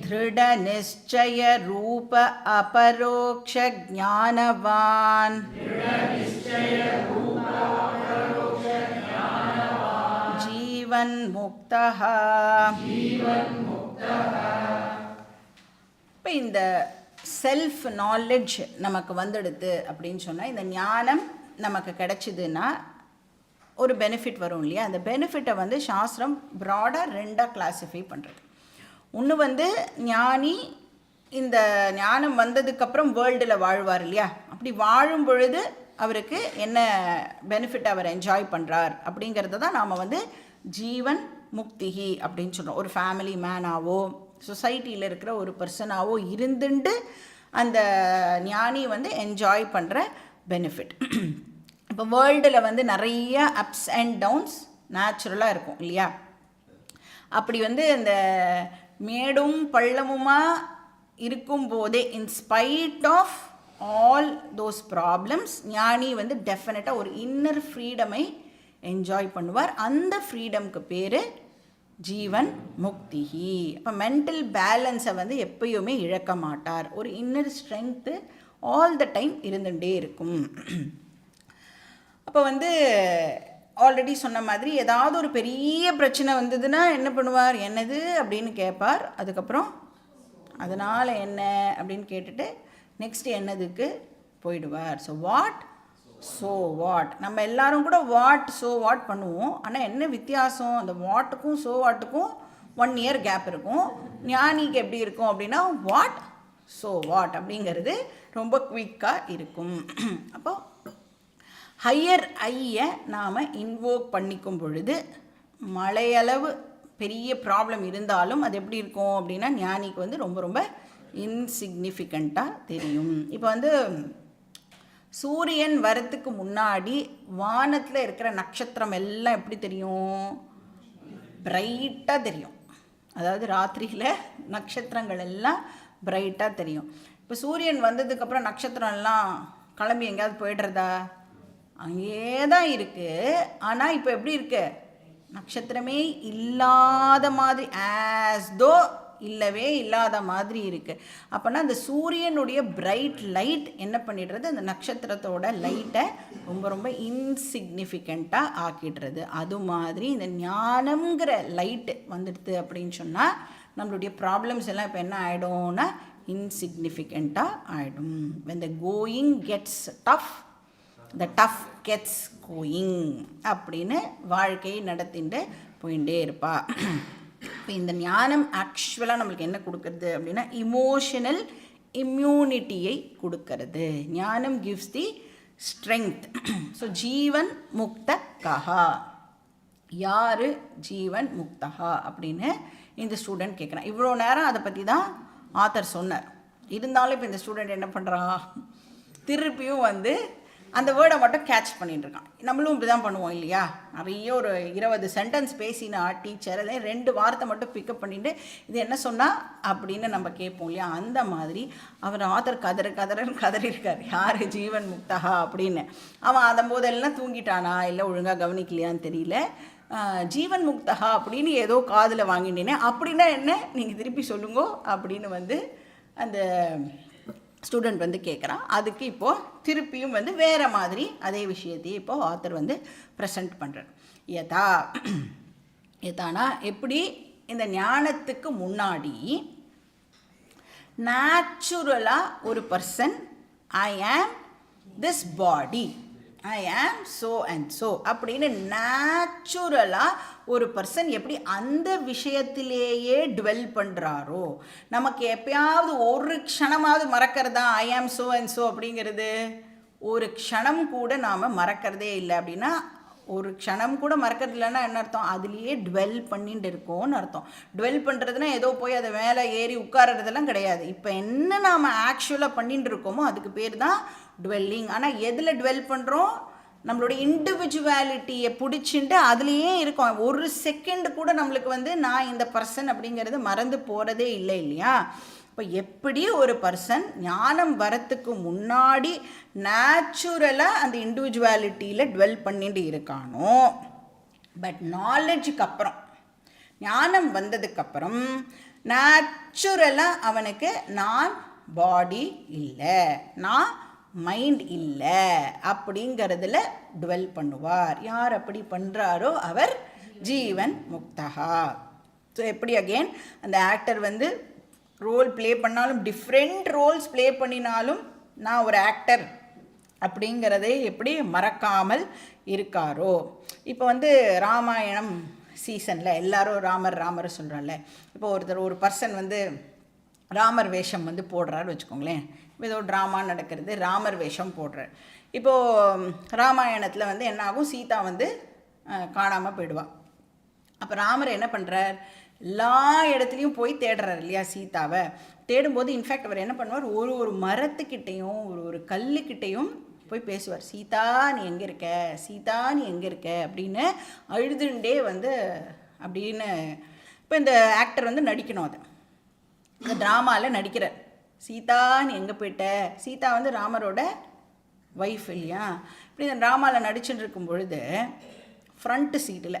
दृढनिश्चयरूप अपरोक्षज्ञानवान् जीवन्मुक्तः. இப்போ இந்த செல்ஃப் நாலேஜ் நமக்கு வந்துடுது அப்படின்னு சொன்னால், இந்த ஞானம் நமக்கு கிடைச்சிதுன்னா ஒரு பெனிஃபிட் வரும் இல்லையா? அந்த பெனிஃபிட்டை வந்து சாஸ்திரம் ப்ராடாக ரெண்டாக கிளாஸிஃபை பண்ணுறது. ஒன்று வந்து ஞானி இந்த ஞானம் வந்ததுக்கப்புறம் வேர்ல்டில் வாழ்வார் இல்லையா? அப்படி வாழும் பொழுது அவருக்கு என்ன பெனிஃபிட் அவர் என்ஜாய் பண்ணுறார் அப்படிங்கிறத தான் நாம் வந்து ஜீவன் முக்திகி அப்படின்னு சொல்கிறோம். ஒரு ஃபேமிலி மேனாவோ சொசைட்டியில் இருக்கிற ஒரு பர்சனாவோ இருந்துட்டு அந்த ஞானி வந்து என்ஜாய் பண்ணுற பெனிஃபிட். இப்போ வேர்ல்டில் வந்து நிறைய அப்ஸ் அண்ட் டவுன்ஸ் நேச்சுரலாக இருக்கும் இல்லையா? அப்படி வந்து இந்த மேடும் பள்ளமுமா இருக்கும்போதே in spite of all those problems ஞானி வந்து டெஃபினட்டாக ஒரு இன்னர் ஃப்ரீடமை என்ஜாய் பண்ணுவார். அந்த ஃப்ரீடம்க்கு பேர் ஜீவன் முக்திஹி. அப்போ மென்டல் பேலன்ஸை வந்து எப்பயுமே இழக்க மாட்டார். ஒரு inner strength all the time இருந்துகிட்டே இருக்கும். அப்போ வந்து ஆல்ரெடி சொன்ன மாதிரி ஏதாவது ஒரு பெரிய பிரச்சனை வந்ததுன்னா என்ன பண்ணுவார்? என்னது அப்படின்னு கேட்பார். அதுக்கப்புறம் அதனால் என்ன அப்படின்னு கேட்டுட்டு நெக்ஸ்ட் என்னதுக்கு போயிடுவார். ஸோ வாட் ஸோ வாட், நம்ம எல்லாரும் கூட வாட் ஸோ வாட் பண்ணுவோம். ஆனால் என்ன வித்தியாசம்? அந்த வாட்டுக்கும் ஸோ வாட்டுக்கும் 1 year கேப் இருக்கும். ஞானிக்கு எப்படி இருக்கும் அப்படின்னா வாட் ஸோ வாட் அப்படிங்கிறது ரொம்ப குவிக்காக இருக்கும். அப்போ ஹையர் ஐயை நாம் இன்வோக் பண்ணிக்கும் பொழுது மழையளவு பெரிய ப்ராப்ளம் இருந்தாலும் அது எப்படி இருக்கும் அப்படின்னா ஞானிக்கு வந்து ரொம்ப ரொம்ப இன்சிக்னிஃபிகண்ட்டாக தெரியும். இப்போ வந்து சூரியன் வரத்துக்கு முன்னாடி வானத்தில் இருக்கிற நட்சத்திரம் எல்லாம் எப்படி தெரியும்? பிரைட்டாக தெரியும். அதாவது ராத்திரியில் நட்சத்திரங்கள் எல்லாம் பிரைட்டாக தெரியும். இப்போ சூரியன் வந்ததுக்கப்புறம் நட்சத்திரம்லாம் கிளம்பி எங்கேயாவது போய்டுறதா? அங்கேயே தான் இருக்குது. ஆனால் இப்போ எப்படி இருக்கு? நட்சத்திரமே இல்லாத மாதிரி, ஆஸ் தோ இல்லவே இல்லாத மாதிரி இருக்குது. அப்போனா அந்த சூரியனுடைய பிரைட் லைட் என்ன பண்ணிடுறது? அந்த நட்சத்திரத்தோட லைட்டை ரொம்ப ரொம்ப இன்சிக்னிஃபிகண்ட்டாக ஆக்கிடுறது. அது மாதிரி இந்த ஞானம்ங்கிற லைட்டு வந்துடுது அப்படின்னு சொன்னால் நம்மளுடைய ப்ராப்ளம்ஸ் எல்லாம் இப்போ என்ன ஆகிடும்னா இன்சிக்னிஃபிகண்ட்டாக ஆகிடும். when the going gets tough, the tough gets going அப்படின்னு வாழ்க்கையை நடத்திட்டு போயிட்டே இருப்பா. இப்போ இந்த ஞானம் ஆக்சுவலாக நம்மளுக்கு என்ன கொடுக்கறது அப்படின்னா இமோஷனல் இம்யூனிட்டியை கொடுக்கறது. ஞானம் கிவ்ஸ் தி ஸ்ட்ரெங்க். ஸோ ஜீவன் முக்தகா, யார் ஜீவன் முக்தகா அப்படின்னு இந்த ஸ்டூடெண்ட் கேட்குறான். இவ்வளோ நேரம் அதை பற்றி தான் ஆத்தர் சொன்னார். இருந்தாலும் இப்போ இந்த ஸ்டூடெண்ட் என்ன பண்ணுறா, திருப்பியும் வந்து அந்த வேர்டை மட்டும் கேட்ச் பண்ணிட்டு இருக்கான். நம்மளும் இப்படி தான் பண்ணுவோம் இல்லையா? நிறைய ஒரு 20 சென்டென்ஸ் பேசினா டீச்சர் அதை 2 வார்த்தை மட்டும் பிக்கப் பண்ணிட்டு இது என்ன சொன்னா அப்படின்னு நம்ம கேட்போம் இல்லையா? அந்த மாதிரி அவர் ஆத்தர் கதறி இருக்கார், யார் ஜீவன் முக்தகா அப்படின்னு. அவன் அந்த போதெல்லாம் தூங்கிட்டானா இல்லை ஒழுங்காக கவனிக்கலையான்னு தெரியல. ஜீவன் முக்தகா அப்படின்னு ஏதோ காதில் வாங்கிட்டேனே, அப்படின்னா என்ன நீங்கள் திருப்பி சொல்லுங்க அப்படின்னு வந்து அந்த ஸ்டூடெண்ட் வந்து கேட்குறான். அதுக்கு இப்போது திருப்பியும் வந்து வேறு மாதிரி அதே விஷயத்தையே இப்போது ஆத்தர் வந்து ப்ரெசண்ட் பண்ணுறார். எதானா எப்படி இந்த ஞானத்துக்கு முன்னாடி நேச்சுரலாக ஒரு பர்சன் ஐ ஆம் this body, I am so and so அப்படின்னு நேச்சுரலாக ஒரு பர்சன் எப்படி அந்த விஷயத்திலேயே டுவெல் பண்ணுறாரோ, நமக்கு எப்பயாவது ஒரு க்ஷணமாவது மறக்கிறதா ஐ ஆம் ஸோ அண்ட் ஸோ அப்படிங்கிறது? ஒரு க்ஷணம் கூட நாம் மறக்கிறதே இல்லை. அப்படின்னா ஒரு க்ஷணம் கூட மறக்கிறது இல்லைன்னா என்ன அர்த்தம்? அதுலேயே டுவெல் பண்ணிட்டு இருக்கோன்னு அர்த்தம். டுவெல் பண்ணுறதுனா ஏதோ போய் அதை மேலே ஏறி உட்காரறதெல்லாம் கிடையாது. இப்போ என்ன நாம் ஆக்சுவலாக பண்ணிட்டு இருக்கோமோ அதுக்கு பேர் தான் டுவெல்லிங். ஆனால் எதில் டுவெல் பண்ணுறோம்? நம்மளுடைய இண்டிவிஜுவாலிட்டியை பிடிச்சிட்டு அதுலேயே இருக்கோம். ஒரு செகண்ட் கூட நம்மளுக்கு வந்து நான் இந்த பர்சன் அப்படிங்கிறது மறந்து போகிறதே இல்லை இல்லையா? இப்போ எப்படி ஒரு பர்சன் ஞானம் வரத்துக்கு முன்னாடி நேச்சுரலாக அந்த இண்டிவிஜுவாலிட்டியில் டுவெல் பண்ணிட்டு இருக்கானோ, பட் நாலேஜுக்கு அப்புறம் ஞானம் வந்ததுக்கப்புறம் நேச்சுரலாக அவனுக்கு நான் பாடி இல்லை, நான் மைண்ட் இல்லை அப்படிங்கிறதுல டுவெல் பண்ணுவார். யார் அப்படி பண்ணுறாரோ அவர் ஜீவன் முக்தகா. ஸோ எப்படி அகெயின் அந்த ஆக்டர் வந்து ரோல் ப்ளே பண்ணாலும், டிஃப்ரெண்ட் ரோல்ஸ் ப்ளே பண்ணினாலும் நான் ஒரு ஆக்டர் அப்படிங்கிறதை எப்படி மறக்காமல் இருக்காரோ. இப்போ வந்து ராமாயணம் சீசனில் எல்லாரும் ராமர் சொல்கிறால, இப்போ ஒரு பர்சன் வந்து ராமர் வேஷம் வந்து போடுறாரு வச்சுக்கோங்களேன். ஏதோ ட்ராமா நடக்கிறது, ராமர் வேஷம் போடுறார். இப்போது ராமாயணத்தில் வந்து என்ன ஆகும், சீதா வந்து காணாமல் போயிடுவாள். அப்போ ராமர் என்ன பண்ணுறார், எல்லா இடத்துலையும் போய் தேடுறார் இல்லையா சீதாவை. தேடும்போது இன்ஃபேக்ட் அவர் என்ன பண்ணுவார், ஒரு மரத்துக்கிட்டையும் ஒரு கல்லுக்கிட்டையும் போய் பேசுவார். சீதா நீ எங்கே இருக்க, சீதா நீ எங்கே இருக்க அப்படின்னு அழுதுண்டே வந்து அப்படின்னு. இப்போ இந்த ஆக்டர் வந்து நடிக்கணும், அதை இந்த ட்ராமாவில் நடிக்கிறார். சீதா நீ எங்கே போயிட்ட, சீதா வந்து ராமரோட ஒய்ஃப் இல்லையா. இப்படி இந்த ட்ராமாவில் நடிச்சுட்டு இருக்கும் பொழுது ஃப்ரண்ட்டு சீட்டில்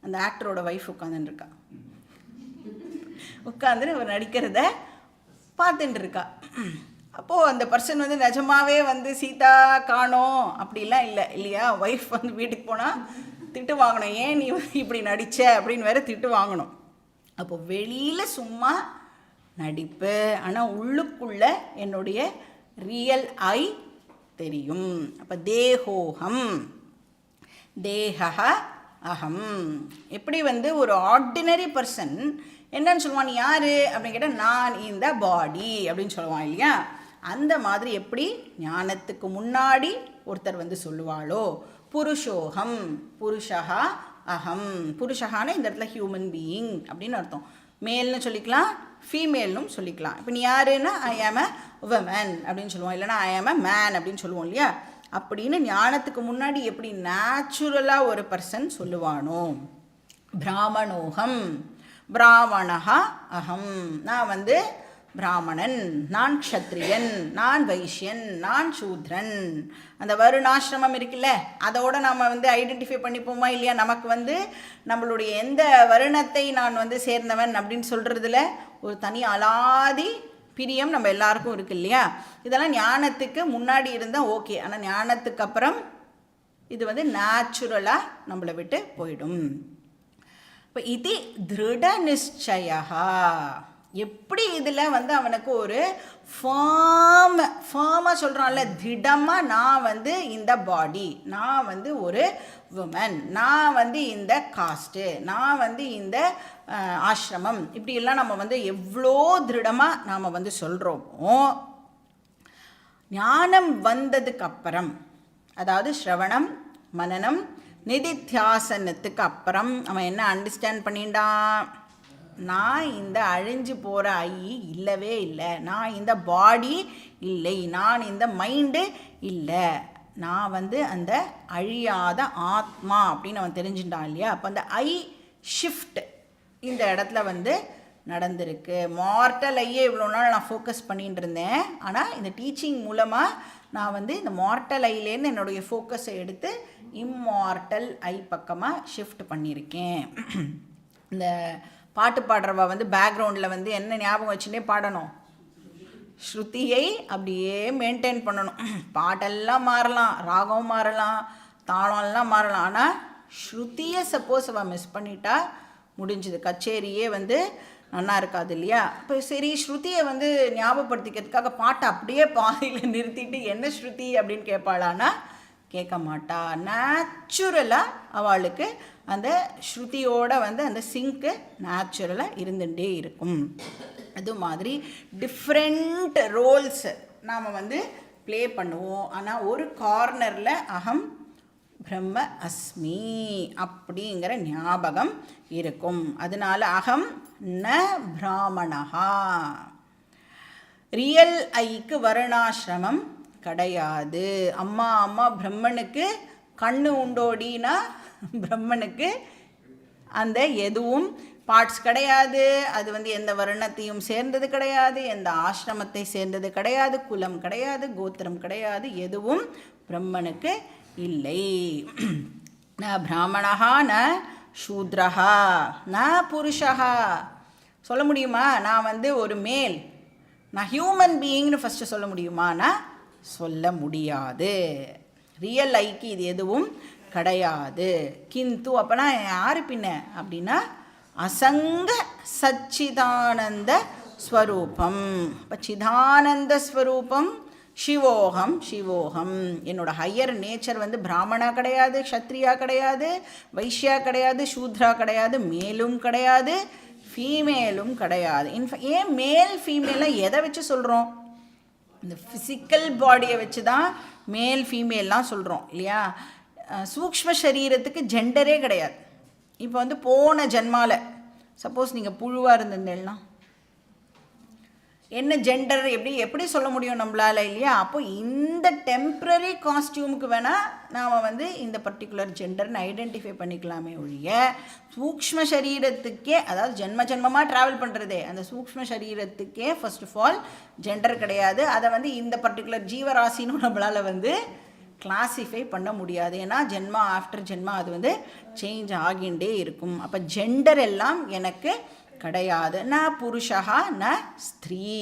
அந்த ஆக்டரோட ஒய்ஃப் உட்காந்துருக்கா. உட்காந்துட்டு அவர் நடிக்கிறத பார்த்துட்டு இருக்கா. அப்போது அந்த பர்சன் வந்து நிஜமாவே வந்து சீதா காணோம் அப்படிலாம் இல்லை இல்லையா. ஒய்ஃப் வந்து வீட்டுக்கு போனால் திட்டு வாங்கணும், ஏன் நீ இப்படி நடித்த அப்படின்னு வேறு திட்டு வாங்கணும். அப்போ வெளியில் சும்மா நடிப்பு, ஆனால் உள்ளுக்குள்ள என்னுடைய ரியல் ஐ தெரியும். அப்போ தேகோகம் தேகஹ அகம். எப்படி வந்து ஒரு ஆர்டினரி பர்சன் என்னன்னு சொல்லுவான், நீ யார் அப்படின்னு கேட்டால் நான் இந்த பாடி அப்படின்னு சொல்லுவான் இல்லையா. அந்த மாதிரி எப்படி ஞானத்துக்கு முன்னாடி ஒருத்தர் வந்து சொல்லுவாளோ, புருஷோகம் புருஷா அகம். புருஷகான இந்த இடத்துல ஹியூமன் பீயிங் அப்படின்னு அர்த்தம். மேல்னு சொல்லிக்கலாம், ஃபீமேல்னும் சொல்லிக்கலாம். இப்போ நீ யாருன்னா ஐ ஆம் அ உமன் அப்படின்னு சொல்லுவோம், இல்லைனா ஐ ஆம் அ மேன் அப்படின்னு சொல்லுவோம் இல்லையா. அப்படின்னு ஞானத்துக்கு முன்னாடி எப்படி நேச்சுரலாக ஒரு பர்சன் சொல்லுவானோ பிராமணோகம் பிராமணஹா அகம், நான் வந்து பிராமணன், நான் க்ஷத்ரியன், நான் வைஷ்யன், நான் சூத்ரன். அந்த வருணாசிரமம் இருக்குல்ல, அதோட நாம் வந்து ஐடென்டிஃபை பண்ணிப்போமா இல்லையா? நமக்கு வந்து நம்மளுடைய எந்த வருணத்தை நான் வந்து சேர்ந்தவன் அப்படின்னு சொல்கிறதுல ஒரு தனி அலாதி பிரியம் நம்ம எல்லாருக்கும் இருக்கு இல்லையா? இதெல்லாம் ஞானத்துக்கு முன்னாடி இருந்தால் ஓகே, ஆனால் ஞானத்துக்கு அப்புறம் இது வந்து நேச்சுரலாக நம்மளை விட்டு போயிடும். இப்போ இது திருட நிச்சயா, எப்படி இதில் வந்து அவனுக்கு ஒரு ஃபேமாக சொல்கிறான்ல, திடமாக நான் வந்து இந்த பாடி, நான் வந்து ஒரு உமன், நான் வந்து இந்த காஸ்ட்டு, நான் வந்து இந்த ஆசிரமம், இப்படியெல்லாம் நம்ம வந்து எவ்வளோ திருடமாக நாம் வந்து சொல்கிறோமோ, ஞானம் வந்ததுக்கு அப்புறம், அதாவது ஸ்ரவணம் மனனம் நிதித்தியாசனத்துக்கு அப்புறம் அவன் என்ன அண்டர்ஸ்டாண்ட் பண்ணிட்டான்? நான் இந்த அழிஞ்சு போகிற இல்லவே இல்லை, நான் இந்த பாடி இல்லை, நான் இந்த மைண்டு இல்லை, நான் வந்து அந்த அழியாத ஆத்மா அப்படின்னு அவன் தெரிஞ்சுட்டான் இல்லையா? அப்போ அந்த ஷிஃப்ட் இந்த இடத்துல வந்து நடந்திருக்கு. மார்டல் இவ்வளோ நாள் நான் ஃபோக்கஸ் பண்ணிகிட்டு இருந்தேன், ஆனால் இந்த டீச்சிங் மூலமாக நான் வந்து இந்த மார்டல் ஐலேருந்து என்னுடைய ஃபோக்கஸை எடுத்து இம்மார்டல் பக்கமாக ஷிஃப்ட் பண்ணியிருக்கேன். இந்த பாட்டு பாடுறவ வந்து பேக்ரவுண்டில் வந்து என்ன ஞாபகம் வச்சுட்டே பாடணும்? ஸ்ருதியை அப்படியே மெயின்டைன் பண்ணணும். பாட்டெல்லாம் மாறலாம், ராகம் மாறலாம், தாளம்லாம் மாறலாம், ஆனால் ஸ்ருதியை சப்போஸ் அவள் மிஸ் பண்ணிட்டா முடிஞ்சுது, கச்சேரியே வந்து நல்லா இருக்காது இல்லையா? இப்போ சரி, ஸ்ருதியை வந்து ஞாபகப்படுத்திக்கிறதுக்காக பாட்டை அப்படியே பாதியில் நிறுத்திட்டு என்ன ஸ்ருதி அப்படின்னு கேட்பாளான்னா கேட்க மாட்டா. நேச்சுரலாக அவளுக்கு அந்த ஸ்ருதியோட வந்து அந்த சிங்க்கு நேச்சுரலாக இருந்துகிட்டே இருக்கும். அது மாதிரி டிஃப்ரெண்ட் ரோல்ஸ் நாம் வந்து ப்ளே பண்ணுவோம், ஆனால் ஒரு கார்னரில் அகம் பிரம்ம அஸ்மி அப்படிங்கிற ஞாபகம் இருக்கும். அதனால அகம் ந பிராமணஹா. ரியல் ஐக்கு வருணாசிரமம் கிடையாது. அம்மா பிரம்மனுக்கு கண்ணு உண்டோடினா பிரம்மனுக்கு அந்த எதுவும் பார்ட்ஸ் கிடையாது. அது வந்து எந்த வருணத்தையும் சேர்ந்தது கிடையாது, எந்த ஆசிரமத்தை சேர்ந்தது கிடையாது, குலம் கிடையாது, கோத்திரம் கிடையாது, எதுவும் பிரம்மனுக்கு இல்லை. ந பிராமணஹா ந சூத்ரஹா ந புருஷஹா. சொல்ல முடியுமா நான் வந்து ஒரு மேல், நான் ஹியூமன் பீயிங்னு ஃபஸ்ட்டு சொல்ல முடியுமானா சொல்ல முடியாது. ரியல் ஐக்கு இது எதுவும் கிடையாது. கிந்து அப்போனா யார் பின்ன அப்படின்னா அசங்க சச்சிதானந்த ஸ்வரூபம். இப்போ சிதானந்த ஸ்வரூபம் சிவோகம். என்னோட ஹையர் நேச்சர் வந்து பிராமணா கிடையாது, க்ஷத்ரியா கிடையாது, வைஷ்யா கிடையாது, சூத்ரா கிடையாது, மேலும் கிடையாது, ஃபீமேலும் கிடையாது. ஏன் மேல் ஃபீமேலாம் எதை வச்சு சொல்கிறோம்? இந்த ஃபிசிக்கல் பாடியை வச்சு தான் மேல் ஃபீமேல்லாம் சொல்கிறோம் இல்லையா? சூக்ஷ்ம சரீரத்துக்கு ஜெண்டரே கிடையாது. இப்போ வந்து போன ஜென்மாவில் சப்போஸ் நீங்கள் புழுவாக இருந்திருந்தேன்னா என்ன ஜெண்டர் எப்படி சொல்ல முடியும் நம்மளால் இல்லையா? அப்போ இந்த டெம்ப்ரரி காஸ்டியூமுக்கு வேணால் நாம் வந்து இந்த பர்டிகுலர் ஜெண்டர்னு ஐடென்டிஃபை பண்ணிக்கலாமே ஒழிய சூக்ஷ்ம சரீரத்துக்கே, அதாவது ஜென்மமாக ட்ராவல் பண்ணுறதே அந்த சூக்ஷ்ம சரீரத்துக்கே ஃபர்ஸ்ட் ஆஃப் ஆல் ஜெண்டர் கிடையாது. அதை வந்து இந்த பர்டிகுலர் ஜீவராசின்னு நம்மளால் வந்து கிளாஸிஃபை பண்ண முடியாது. ஏன்னா ஜென்மா ஆஃப்டர் ஜென்மா அது வந்து சேஞ்ச் ஆகிண்டே இருக்கும். அப்போ ஜெண்டர் எல்லாம் எனக்கு கிடையாது. ந புருஷா ந ஸ்திரீ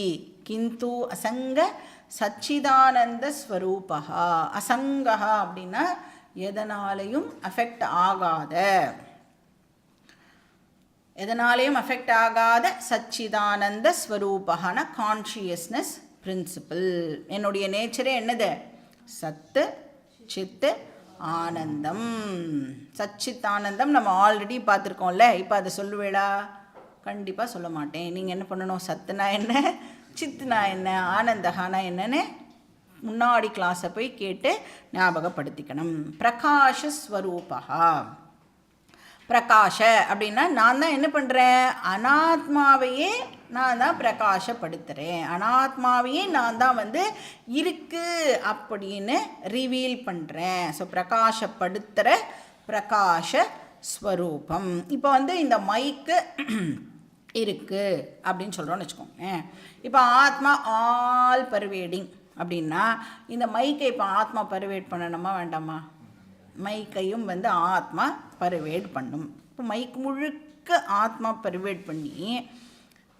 கிந்து அசங்க சச்சிதானந்த ஸ்வரூபா. அசங்கா அப்படின்னா எதனாலையும் அஃபெக்ட் ஆகாத சச்சிதானந்த ஸ்வரூபான கான்ஷியஸ்னஸ் பிரின்சிபிள். என்னுடைய நேச்சரே என்னது? சத்து சித்து ஆனந்தம். சச்சித் ஆனந்தம் நம்ம ஆல்ரெடி பார்த்துருக்கோம்ல. இப்போ அதை சொல்லுவேடா? கண்டிப்பாக சொல்ல மாட்டேன். நீங்கள் என்ன பண்ணணும்? சத்துனா என்ன, சித்துனா என்ன, ஆனந்தகானா என்னன்னு முன்னாடி கிளாஸை போய் கேட்டு ஞாபகப்படுத்திக்கணும். பிரகாஷஸ்வரூபா. பிரகாஷ அப்படின்னா நான் தான் என்ன பண்ணுறேன்? அனாத்மாவையே நான் தான் பிரகாசப்படுத்துகிறேன். அனாத்மாவையே நான் தான் வந்து இருக்குது அப்படின்னு ரிவீல் பண்ணுறேன். ஸோ பிரகாசப்படுத்துகிற பிரகாஷ ஸ்வரூபம். இப்போ வந்து இந்த மைக்கு இருக்குது அப்படின்னு சொல்கிறோன்னு வச்சுக்கோங்க. இப்போ ஆத்மா ஆல் பர்வேடிங் அப்படின்னா இந்த மைக்கை இப்போ ஆத்மா பர்வேட் பண்ணணுமா வேண்டாமா? மைக்கையும் வந்து ஆத்மா பர்வேட் பண்ணும். இப்போ மைக் முழுக்க ஆத்மா பர்வேட் பண்ணி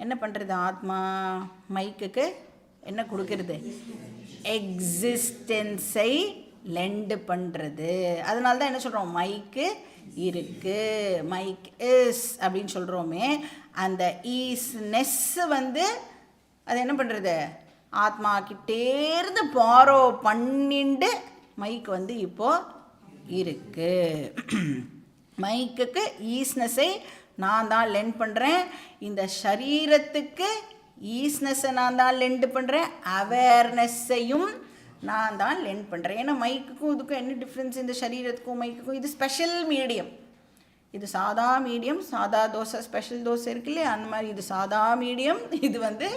என்ன பண்ணுறது? ஆத்மா மைக்குக்கு என்ன கொடுக்கறது? எக்ஸிஸ்டன்ஸை லெண்டு பண்ணுறது. அதனால தான் என்ன சொல்கிறோம்? மைக்கு இருக்கு, மைக் இஸ் அப்படின்னு சொல்கிறோமே. அந்த ஈஸ்னஸ் வந்து அது என்ன பண்ணுறது? ஆத்மா கிட்டேருந்து பாரோ பண்ணிண்டு மைக் வந்து இப்போது இருக்கு. மைக்குக்கு ஈஸ்னஸை நான் தான் லெண்ட் பண்ணுறேன். இந்த சரீரத்துக்கு ஈஸ்னஸை நான் தான் லெண்டு பண்ணுறேன். அவேர்னஸையும் நான் தான் லெண்ட் பண்ணுறேன். ஏன்னா மைக்குக்கும் இதுக்கும் என்ன டிஃப்ரென்ஸ்? இந்த சரீரத்துக்கும் மைக்குக்கும் இது ஸ்பெஷல் மீடியம். இது சாதா மீடியம், சாதா தோசை ஸ்பெஷல் தோசை இருக்கு இல்லையா, அந்த மாதிரி இது சாதா மீடியம், இது வந்து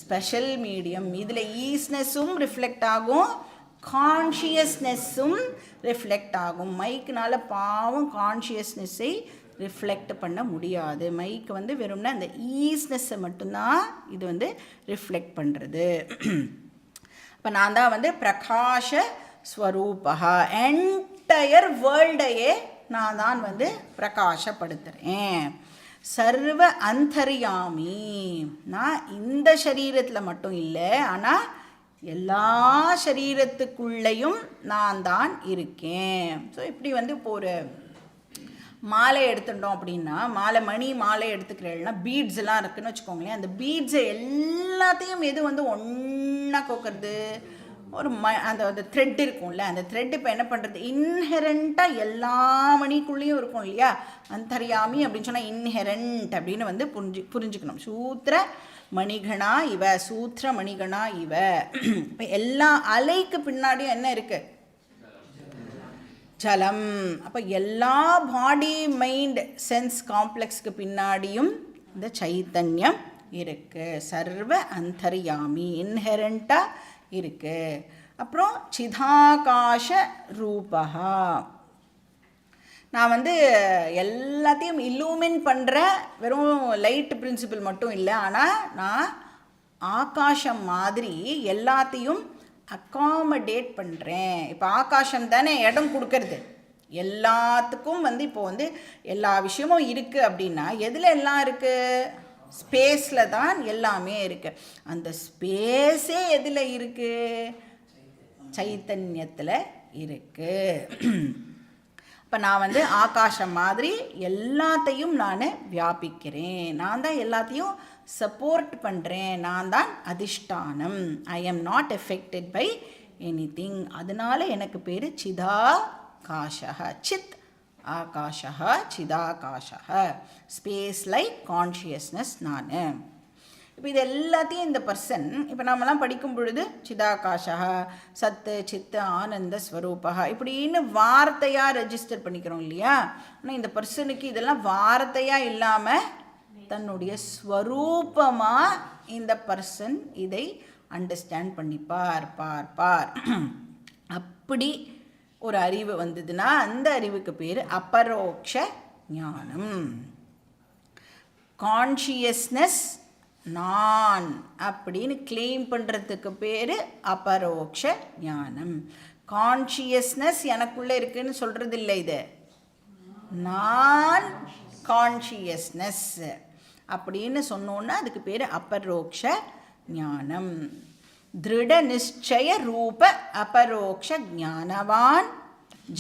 ஸ்பெஷல் மீடியம். இதில் ஈஸ்னஸும் ரிஃப்ளெக்ட் ஆகும், கான்ஷியஸ்னஸும் ரிஃப்ளெக்ட் ஆகும். மைக்குனால பாவம் கான்ஷியஸ்னஸை ரிஃப்ளெக்ட் பண்ண முடியாது. மைக்கு வந்து வெறும்னா அந்த ஈஸ்னஸை மட்டும்தான் இது வந்து ரிஃப்ளெக்ட் பண்ணுறது. இப்போ நான் தான் வந்து பிரகாஷ ஸ்வரூபா, என்டையர் வேர்ல்டையே நான் தான் வந்து பிரகாசப்படுத்துகிறேன். சர்வ அந்தர்யாமி, நான் இந்த சரீரத்தில் மட்டும் இல்லை, ஆனால் எல்லா சரீரத்துக்குள்ளேயும் நான் தான் இருக்கேன். ஸோ இப்படி வந்து இப்போ ஒரு மாலை எடுத்துட்டோம் அப்படின்னா, மாலை எடுத்துக்கிறேன்னா பீட்ஸ் எல்லாம் இருக்குன்னு வச்சுக்கோங்களேன். அந்த பீட்ஸை எல்லாத்தையும் எது வந்து ஒன்றா கோக்கிறது? ஒரு அந்த த்ரெட் இருக்கும்ல, அந்த த்ரெட் இப்போ என்ன பண்ணுறது? இன்ஹெரண்ட்டாக எல்லா மணிக்குள்ளேயும் இருக்கும் இல்லையா. அந்தர்யாமி அப்படின்னு சொன்னால் இன்ஹெரண்ட் அப்படின்னு வந்து புரிஞ்சுக்கணும். சூத்திர மணிகணா இவ, சூத்திர மணிகணா இவ. இப்போ எல்லா அலைக்கு பின்னாடியும் என்ன இருக்குது? ஜலம். அப்போ எல்லா பாடி மைண்ட் சென்ஸ் காம்ப்ளெக்ஸ்க்கு பின்னாடியும் இந்த சைத்தன்யம் இருக்குது. சர்வ அந்தர்யாமி, இன்ஹெரண்ட்டாக இருக்குது. அப்புறம் சிதாகாஷ ரூபா, நான் வந்து எல்லாத்தையும் இல்லூமின் பண்ணுற வெறும் லைட் பிரின்சிபிள் மட்டும் இல்லை, ஆனால் நான் ஆகாசம் மாதிரி எல்லாத்தையும் அக்காமடேட் பண்ணுறேன். இப்போ ஆகாசம் தானே இடம் கொடுக்கறது எல்லாத்துக்கும். வந்து இப்போ வந்து எல்லா விஷயமும் இருக்குது அப்படின்னா எதில் எல்லாம் இருக்குது? ஸ்பேஸில் தான் எல்லாமே இருக்குது. அந்த ஸ்பேஸே எதில் இருக்குது? சைத்தன்யத்தில் இருக்குது. இப்போ நான் வந்து ஆகாசம் மாதிரி எல்லாத்தையும் நான் வியாபிக்கிறேன். நான் தான் எல்லாத்தையும் சப்போர்ட் பண்ணுறேன். நான் தான் அதிஷ்டானம். I am not affected by anything. அதனால எனக்கு பேர் சிதாகாஷः. சித் ஆகாஷः, சிதாகாஷः. ஸ்பேஸ் லைக் கான்ஷியஸ்னஸ் நான். இப்போ இது எல்லாத்தையும் இந்த பர்சன், இப்போ நாமெல்லாம் படிக்கும் பொழுது சிதாகாஷः, சத்து சித்து ஆனந்த ஸ்வரூபா இப்படின்னு வார்த்தையாக ரெஜிஸ்டர் பண்ணிக்கிறோம் இல்லையா. ஆனால் இந்த பர்சனுக்கு இதெல்லாம் வார்த்தையாக இல்லாமல் தன்னுடைய ஸ்வரூபமாக இந்த பர்சன் இதை அண்டர்ஸ்டாண்ட் பண்ணிப்பார். அப்படி ஒரு அறிவு வந்ததுன்னா அந்த அறிவுக்கு பேர் அபரோக்ஷ ஞானம். கான்ஷியஸ்னஸ் நான் அப்படின்னு கிளைம் பண்ணுறதுக்கு பேர் அபரோக்ஷ ஞானம். கான்ஷியஸ்னஸ் எனக்குள்ளே இருக்குன்னு சொல்கிறது இல்லை, இது நான் கான்ஷியஸ்னஸ் அப்படின்னு சொன்னோன்னா அதுக்கு பேர் அபரோக்ஷ ஞானம். திருட நிச்சய ரூப அபரோக்ஷ ஞானவான்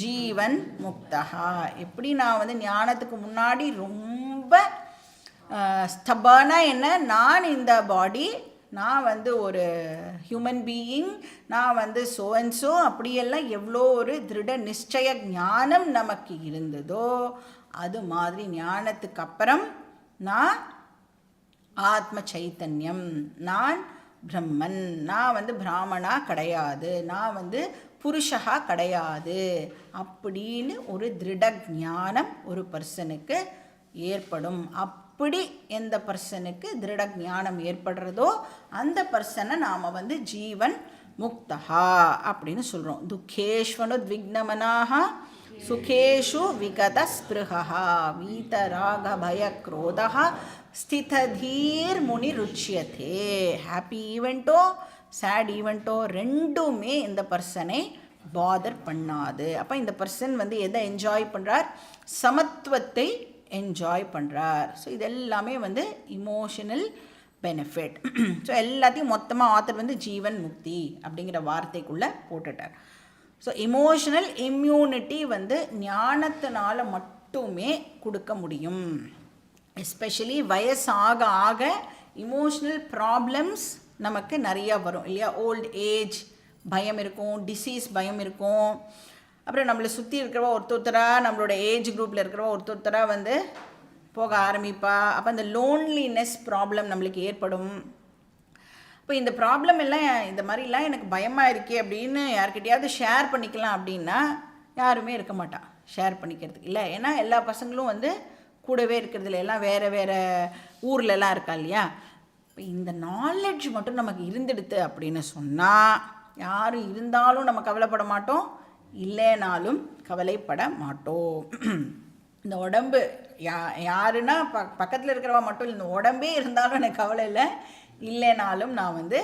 ஜீவன் முக்தா. எப்படி நான் வந்து ஞானத்துக்கு முன்னாடி ரொம்ப ஸ்டபானா என்ன, நான் இந்த பாடி, நான் வந்து ஒரு ஹியூமன் பீயிங், நான் வந்து சோ அண்ட் சோ அப்படியெல்லாம் எவ்வளோ ஒரு திருட நிச்சய ஞானம் நமக்கு இருந்ததோ அது மாதிரி ஞானத்துக்கு அப்புறம் நான் ஆத்ம சைத்தன்யம், நான் பிரம்மன், நான் வந்து பிராமணா கிடையாது, நான் வந்து புருஷா கிடையாது அப்படின்னு ஒரு திருட ஞானம் ஒரு பர்சனுக்கு ஏற்படும். அப்படி எந்த பர்சனுக்கு திருட ஞானம் ஏற்படுறதோ அந்த பர்சனை நாம் வந்து ஜீவன் முக்தஹா அப்படின்னு சொல்கிறோம். துக்கேஷ்வனுத்விக்னமனாக சுகேஷு விகத ஸ்பிருஹா வீதராக பய குரோதா ஸ்திததீர் முனி ருச்சியதே. ஹாப்பி ஈவெண்ட்டோ சேட் ஈவெண்ட்டோ ரெண்டுமே இந்த பர்சனை பாதர் பண்ணாது. அப்போ இந்த பர்சன் வந்து எதை என்ஜாய் பண்ணுறார்? சமத்துவத்தை என்ஜாய் பண்ணுறார். ஸோ இதெல்லாமே வந்து இமோஷனல் பெனிஃபிட். ஸோ எல்லாத்தையும் மொத்தமாக ஆத்தர் வந்து ஜீவன் முக்தி அப்படிங்கிற வார்த்தைக்குள்ளே போட்டுட்டார். ஸோ இமோஷனல் இம்யூனிட்டி வந்து ஞானத்தினால மட்டுமே கொடுக்க முடியும். எஸ்பெஷலி வயசாக ஆக இமோஷ்னல் ப்ராப்ளம்ஸ் நமக்கு நிறையா வரும் இல்லையா? ஓல்ட் ஏஜ் பயம் இருக்கும், டிசீஸ் பயம் இருக்கும். அப்புறம் நம்மளை சுற்றி இருக்கிறவா ஒருத்தராக நம்மளோட ஏஜ் குரூப்பில் இருக்கிறவா ஒருத்தராக வந்து போக ஆரம்பிப்பா. அப்போ அந்த லோன்லினஸ் ப்ராப்ளம் நம்மளுக்கு ஏற்படும். இப்போ இந்த ப்ராப்ளம் எல்லாம் இந்த மாதிரிலாம் எனக்கு பயமாக இருக்கே அப்படின்னு யார்கிட்டையாவது ஷேர் பண்ணிக்கலாம் அப்படின்னா யாருமே இருக்க மாட்டா ஷேர் பண்ணிக்கிறதுக்கு இல்லை. ஏன்னா எல்லா பசங்களும் வந்து கூடவே இருக்கிறதுல எல்லாம் வேறு வேறு ஊர்லெலாம் இருக்கா இல்லையா? இப்போ இந்த நாலேஜ் மட்டும் நமக்கு இருந்துடுது அப்படின்னு சொன்னால் யாரும் இருந்தாலும் நம்ம கவலைப்பட மாட்டோம், இல்லைனாலும் கவலைப்பட மாட்டோம். இந்த உடம்பு யாருன்னா பக்கத்தில் இருக்கிறவா மட்டும் இந்த உடம்பே இருந்தாலும் எனக்கு கவலை இல்லை, இல்லைனாலும் நான் வந்து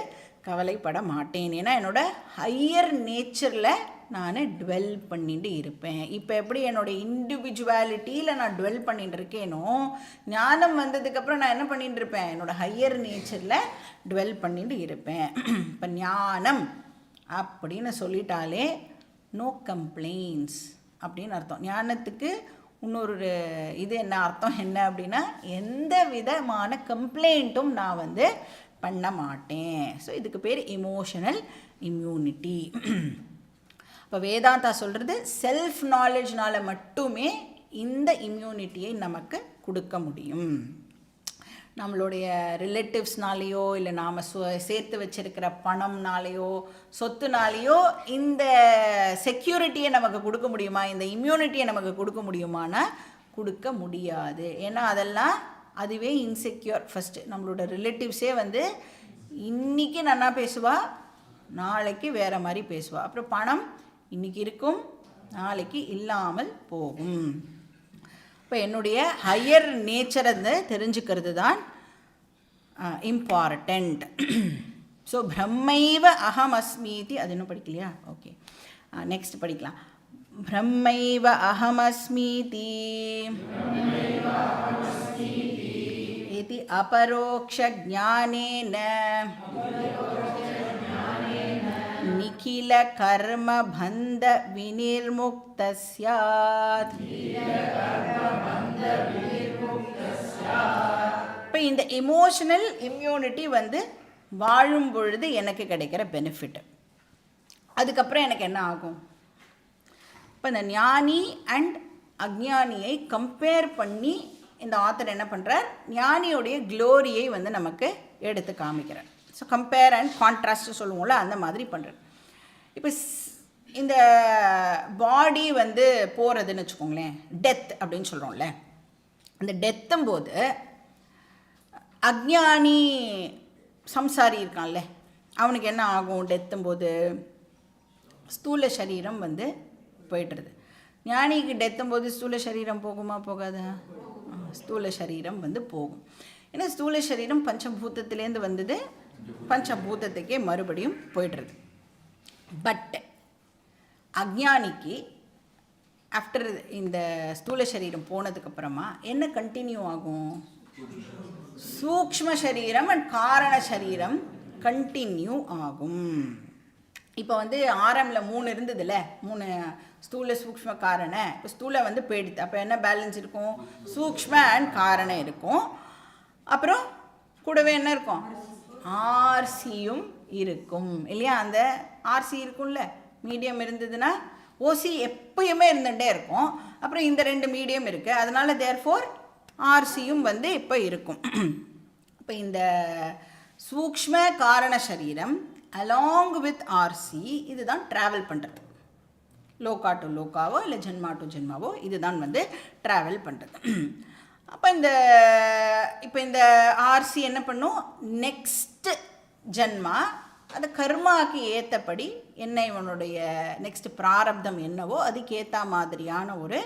கவலைப்பட மாட்டேன். ஏன்னா என்னோடய ஹையர் நேச்சரில் நான் டுவெல் பண்ணிட்டு இருப்பேன். இப்போ எப்படி என்னோடய இண்டிவிஜுவாலிட்டியில் நான் டுவெல் பண்ணிட்டு இருக்கேனோ, ஞானம் வந்ததுக்கப்புறம் நான் என்ன பண்ணிட்டு இருப்பேன்? என்னோடய ஹையர் நேச்சரில் டுவெல் பண்ணிட்டு இருப்பேன். இப்போ ஞானம் அப்படின்னு சொல்லிட்டாலே நோ கம்ப்ளைண்ட்ஸ் அப்படின்னு அர்த்தம். ஞானத்துக்கு இன்னொரு இது என்ன அர்த்தம் என்ன அப்படின்னா, எந்த விதமான கம்ப்ளைண்ட்டும் நான் வந்து பண்ண மாட்டேன். ஸோ இதுக்கு பேர் இமோஷனல் இம்யூனிட்டி. இப்போ வேதாந்தா சொல்கிறது செல்ஃப் நாலேஜ்னால் மட்டுமே இந்த இம்யூனிட்டியை நமக்கு கொடுக்க முடியும். நம்மளுடைய ரிலேட்டிவ்ஸ்னாலேயோ இல்லை நாம் சேர்த்து வச்சிருக்கிற பணம்னாலேயோ சொத்துனாலேயோ இந்த செக்யூரிட்டியை நமக்கு கொடுக்க முடியுமா? இந்த இம்யூனிட்டியை நமக்கு கொடுக்க முடியுமானா கொடுக்க முடியாது. ஏன்னா அதெல்லாம் அதுவே இன்செக்யூர். ஃபஸ்ட்டு நம்மளோட ரிலேட்டிவ்ஸே வந்து இன்றைக்கி நல்லா பேசுவா, நாளைக்கு வேறு மாதிரி பேசுவா. அப்புறம் பணம் இன்றைக்கி இருக்கும், நாளைக்கு இல்லாமல் போகும். இப்போ என்னுடைய ஹையர் நேச்சரை தெரிஞ்சுக்கிறது தான் இம்பார்ட்டண்ட். ஸோ பிரம்மைவ அகம் அஸ்மீதி, அது இன்னும் படிக்கலையா? ஓகே, நெக்ஸ்ட் படிக்கலாம். பிரம்மைவ அகம் அஸ்மீதி இதி அபரோக்ஷ ஞானேன நிகில கர்ம பந்த விநிர்முக்த ஸ்யாத். இப்போ இந்த எமோஷனல் இம்யூனிட்டி வந்து வாழும் பொழுது எனக்கு கிடைக்கிற பெனிஃபிட். அதுக்கப்புறம் எனக்கு என்ன ஆகும்? இப்போ இந்த ஞானி அண்ட் அக்ஞானியை கம்பேர் பண்ணி இந்த ஆத்தர் என்ன பண்ணுறார்? ஞானியோடைய க்ளோரியை வந்து நமக்கு எடுத்து காமிக்கிறார். ஸோ கம்பேர் அண்ட் கான்ட்ராஸ்ட் சொல்லுவோம்ல, அந்த மாதிரி பண்ணுறார். இப்போ இந்த பாடி வந்து போகிறதுன்னு வச்சுக்கோங்களேன், டெத் அப்படின்னு சொல்கிறோம்ல. அந்த டெத்தும் போது அக்ஞானி சம்சாரி இருக்கான்ல, அவனுக்கு என்ன ஆகும்? டெத்தும் போது ஸ்தூல சரீரம் வந்து போய்ட்டுருது. ஞானிக்கு டெத்தும் போது ஸ்தூல சரீரம் போகுமா? போகாதா? ஸ்தூல சரீரம் வந்து போகும். ஏன்னா ஸ்தூல சரீரம் பஞ்சபூதத்திலேருந்து வந்தது, பஞ்சபூதத்துக்கே மறுபடியும் போய்டுறது. பட் அக்ஞானிக்கு ஆஃப்டர் இந்த ஸ்தூல சரீரம் போனதுக்கப்புறமா என்ன கண்டினியூ ஆகும்? சூக்ஷ்ம சரீரம் அண்ட் காரண சரீரம் கண்டினியூ ஆகும். இப்போ வந்து ஆரம்பில் 3 இருந்ததுல, 3 ஸ்தூல சூக்ஷ்ம காரண. இப்போ ஸ்தூல வந்து போயிடுது. அப்போ என்ன பேலன்ஸ் இருக்கும்? சூக்ஷ்ம அண்ட் காரணம் இருக்கும். அப்புறம் கூடவே என்ன இருக்கும்? ஆர்சியும் இருக்கும் இல்லையா? அந்த ஆர்சி இருக்கும்ல, மீடியம் இருந்ததுன்னா ஓசி எப்பயுமே இருந்துகிட்டே இருக்கும். அப்புறம் இந்த 2 மீடியம் இருக்குது, அதனால் தேர்ஃபோர் ஆர்சியும் வந்து இப்போ இருக்கும். இப்போ இந்த சூக்ஷ்ம காரண சரீரம் அலாங் வித் ஆர்சி இதுதான் ட்ராவல் பண்ணுறது. லோகா டு லோகாவோ இல்லை ஜென்மா டு ஜென்மாவோ இதுதான் வந்து ட்ராவல் பண்ணுறது. அப்போ இப்போ இந்த ஆர்சி என்ன பண்ணும்? நெக்ஸ்ட் ஜென்மா அந்த கர்மாவுக்கு ஏற்றபடி என்ன இவனுடைய நெக்ஸ்ட் பிராரப்தம் என்னவோ அதுக்கு ஏற்ற மாதிரியான ஒரு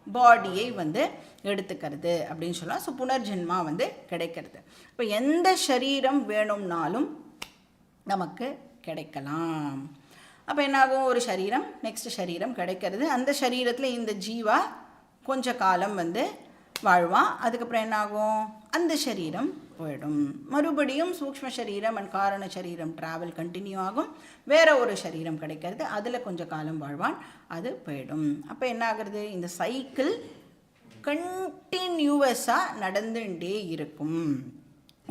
பாடியை வந்து எடுத்துக்கிறது அப்படின்னு சொல்லலாம். ஸோ புனர்ஜென்மா வந்து கிடைக்கிறது. இப்போ எந்த சரீரம் வேணும்னாலும் நமக்கு கிடைக்கலாம். அப்போ என்னாகும், ஒரு சரீரம் நெக்ஸ்ட் சரீரம் கிடைக்கிறது. அந்த சரீரத்தில் இந்த ஜீவா கொஞ்ச காலம் வந்து வாழ்வான். அதுக்கப்புறம் என்னாகும், அந்த சரீரம் போயிடும். மறுபடியும் சூக்ஷ்ம சரீரம் அண்ட் காரண சரீரம் ட்ராவல் கண்டினியூ ஆகும். வேற ஒரு சரீரம் கிடைக்கிறது, அதில் கொஞ்சம் காலம் வாழ்வான், அது போயிடும். அப்போ என்ன ஆகுறது, இந்த சைக்கிள் கண்டினியூவஸாக நடந்துகிட்டே இருக்கும்.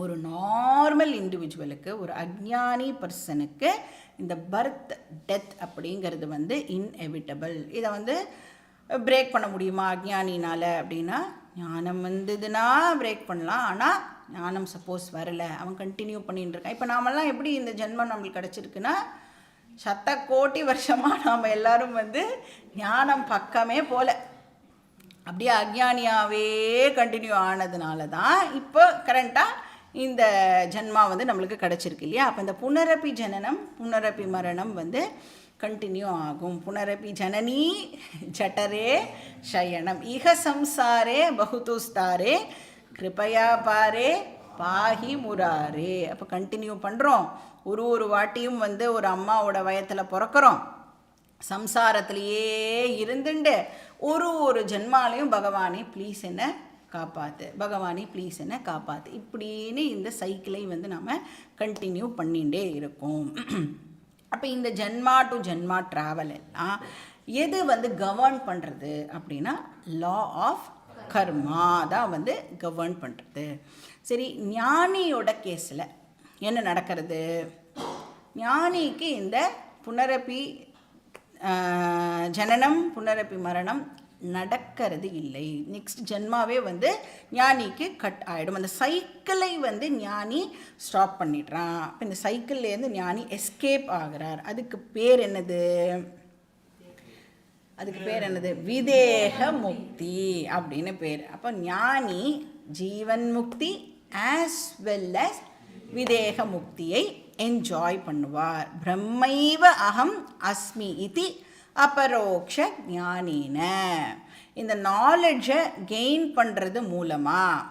ஒரு நார்மல் இண்டிவிஜுவலுக்கு, ஒரு அஜ்ஞானி பர்சனுக்கு இந்த பர்த் டெத் அப்படிங்கிறது வந்து இன்எவிட்டபிள். இதை வந்து பிரேக் பண்ண முடியுமா அஜ்ஞானினால் அப்படின்னா, ஞானம் வந்ததுன்னா பிரேக் பண்ணலாம். ஆனால் ஞானம் சப்போஸ் வரலை, அவன் கண்டினியூ பண்ணிட்டு இருக்கான். இப்போ நாமெல்லாம் எப்படி இந்த ஜென்மம் நம்மளுக்கு கிடச்சிருக்குன்னா, 100 கோடி வருஷமாக நாம் எல்லாரும் வந்து ஞானம் பக்கமே போல அப்படியே அஜ்ஞானியாகவே கண்டினியூ ஆனதுனால தான் இப்போ கரண்ட்டாக இந்த ஜென்மா வந்து நம்மளுக்கு கிடச்சிருக்கு இல்லையா. அப்போ இந்த புனரப்பி ஜனனம் புனரப்பி மரணம் வந்து கண்டினியூ ஆகும். புனரப்பி ஜனனி ஜட்டரே சயனம் இஹ சம்சாரே பகுதுஸ்தாரே கிருபையா பாரே பாஹி முராரே. அப்போ கண்டினியூ பண்ணுறோம். ஒரு வாட்டியும் வந்து ஒரு அம்மாவோட வயத்தில் பிறக்கிறோம், சம்சாரத்திலேயே இருந்துண்டு ஒரு ஜென்மாலையும் பகவானே ப்ளீஸ் என்ன காப்பாற்று, பகவானே ப்ளீஸ் என்ன காப்பாற்று, இப்படின்னு இந்த சைக்கிளை வந்து நம்ம கண்டினியூ பண்ணிகிட்டே இருக்கோம். அப்போ இந்த ஜென்மா டு ஜென்மா ட்ராவல் எல்லாம் எது வந்து கவர்ன் பண்ணுறது அப்படின்னா, லா ஆஃப் கர்மா தான் வந்து கவர்ன் பண்ணுறது. சரி, ஞானியோட கேஸில் என்ன நடக்கிறது, ஞானிக்கு இந்த புனரப்பி ஜனனம் புனரப்பி மரணம் நடக்கிறது இல்லை. நெக்ஸ்ட் ஜென்மாவே வந்து ஞானிக்கு கட் ஆகிடும். அந்த சைக்கிளை வந்து ஞானி ஸ்டாப் பண்ணிடுறான். இப்போ இந்த சைக்கிள்லேருந்து ஞானி எஸ்கேப் ஆகிறார். அதுக்கு பேர் என்னது, விதேக முக்தி அப்படின்னு பேர். அப்போ ஞானி ஜீவன் முக்தி ஆஸ் வெல் அஸ் விதேக முக்தியை என்ஜாய் பண்ணுவார். பிரம்மைவ அகம் அஸ்மி இதி அபரோக்ஷ ஞானின. இந்த நாலெட்ஜை கெயின் பண்ணுறது மூலமாக,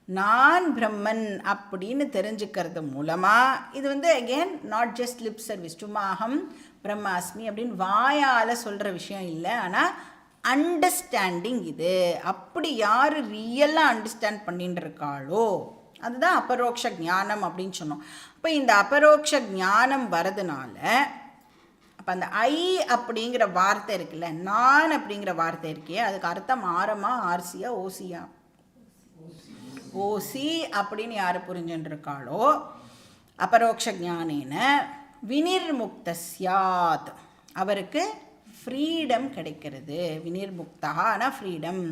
நான் பிரம்மன் அப்படின்னு தெரிஞ்சுக்கிறது மூலமாக, இது வந்து again not just lip service, சும்மா அகம் பிரம்மாஸ்மி அப்படின்னு வாயால் சொல்கிற விஷயம் இல்லை, ஆனால் அண்டர்ஸ்டாண்டிங் இது. அப்படி யார் ரியலாக அண்டர்ஸ்டாண்ட் பண்ணிட்டு இருக்காளோ அதுதான் அபரோக்ஷ ஞானம் அப்படின்னு சொன்னோம். இப்போ இந்த அபரோக்ஷ ஞானம் வரதுனால, அப்போ அந்த ஐ அப்படிங்கிற வார்த்தை இருக்குல்ல, நான் அப்படிங்கிற வார்த்தை இருக்கே, அதுக்கு அர்த்தம் ஆரமா ஆர்சியா ஓசியா, ஓசி அப்படின்னு யார் புரிஞ்சுருக்காளோ அபரோக்ஷ ஞானேன வினிர்முக்தஸ்யாத், அவருக்கு ஃப்ரீடம் கிடைக்கிறது. வினிர்முக்தா ஃப்ரீடம்.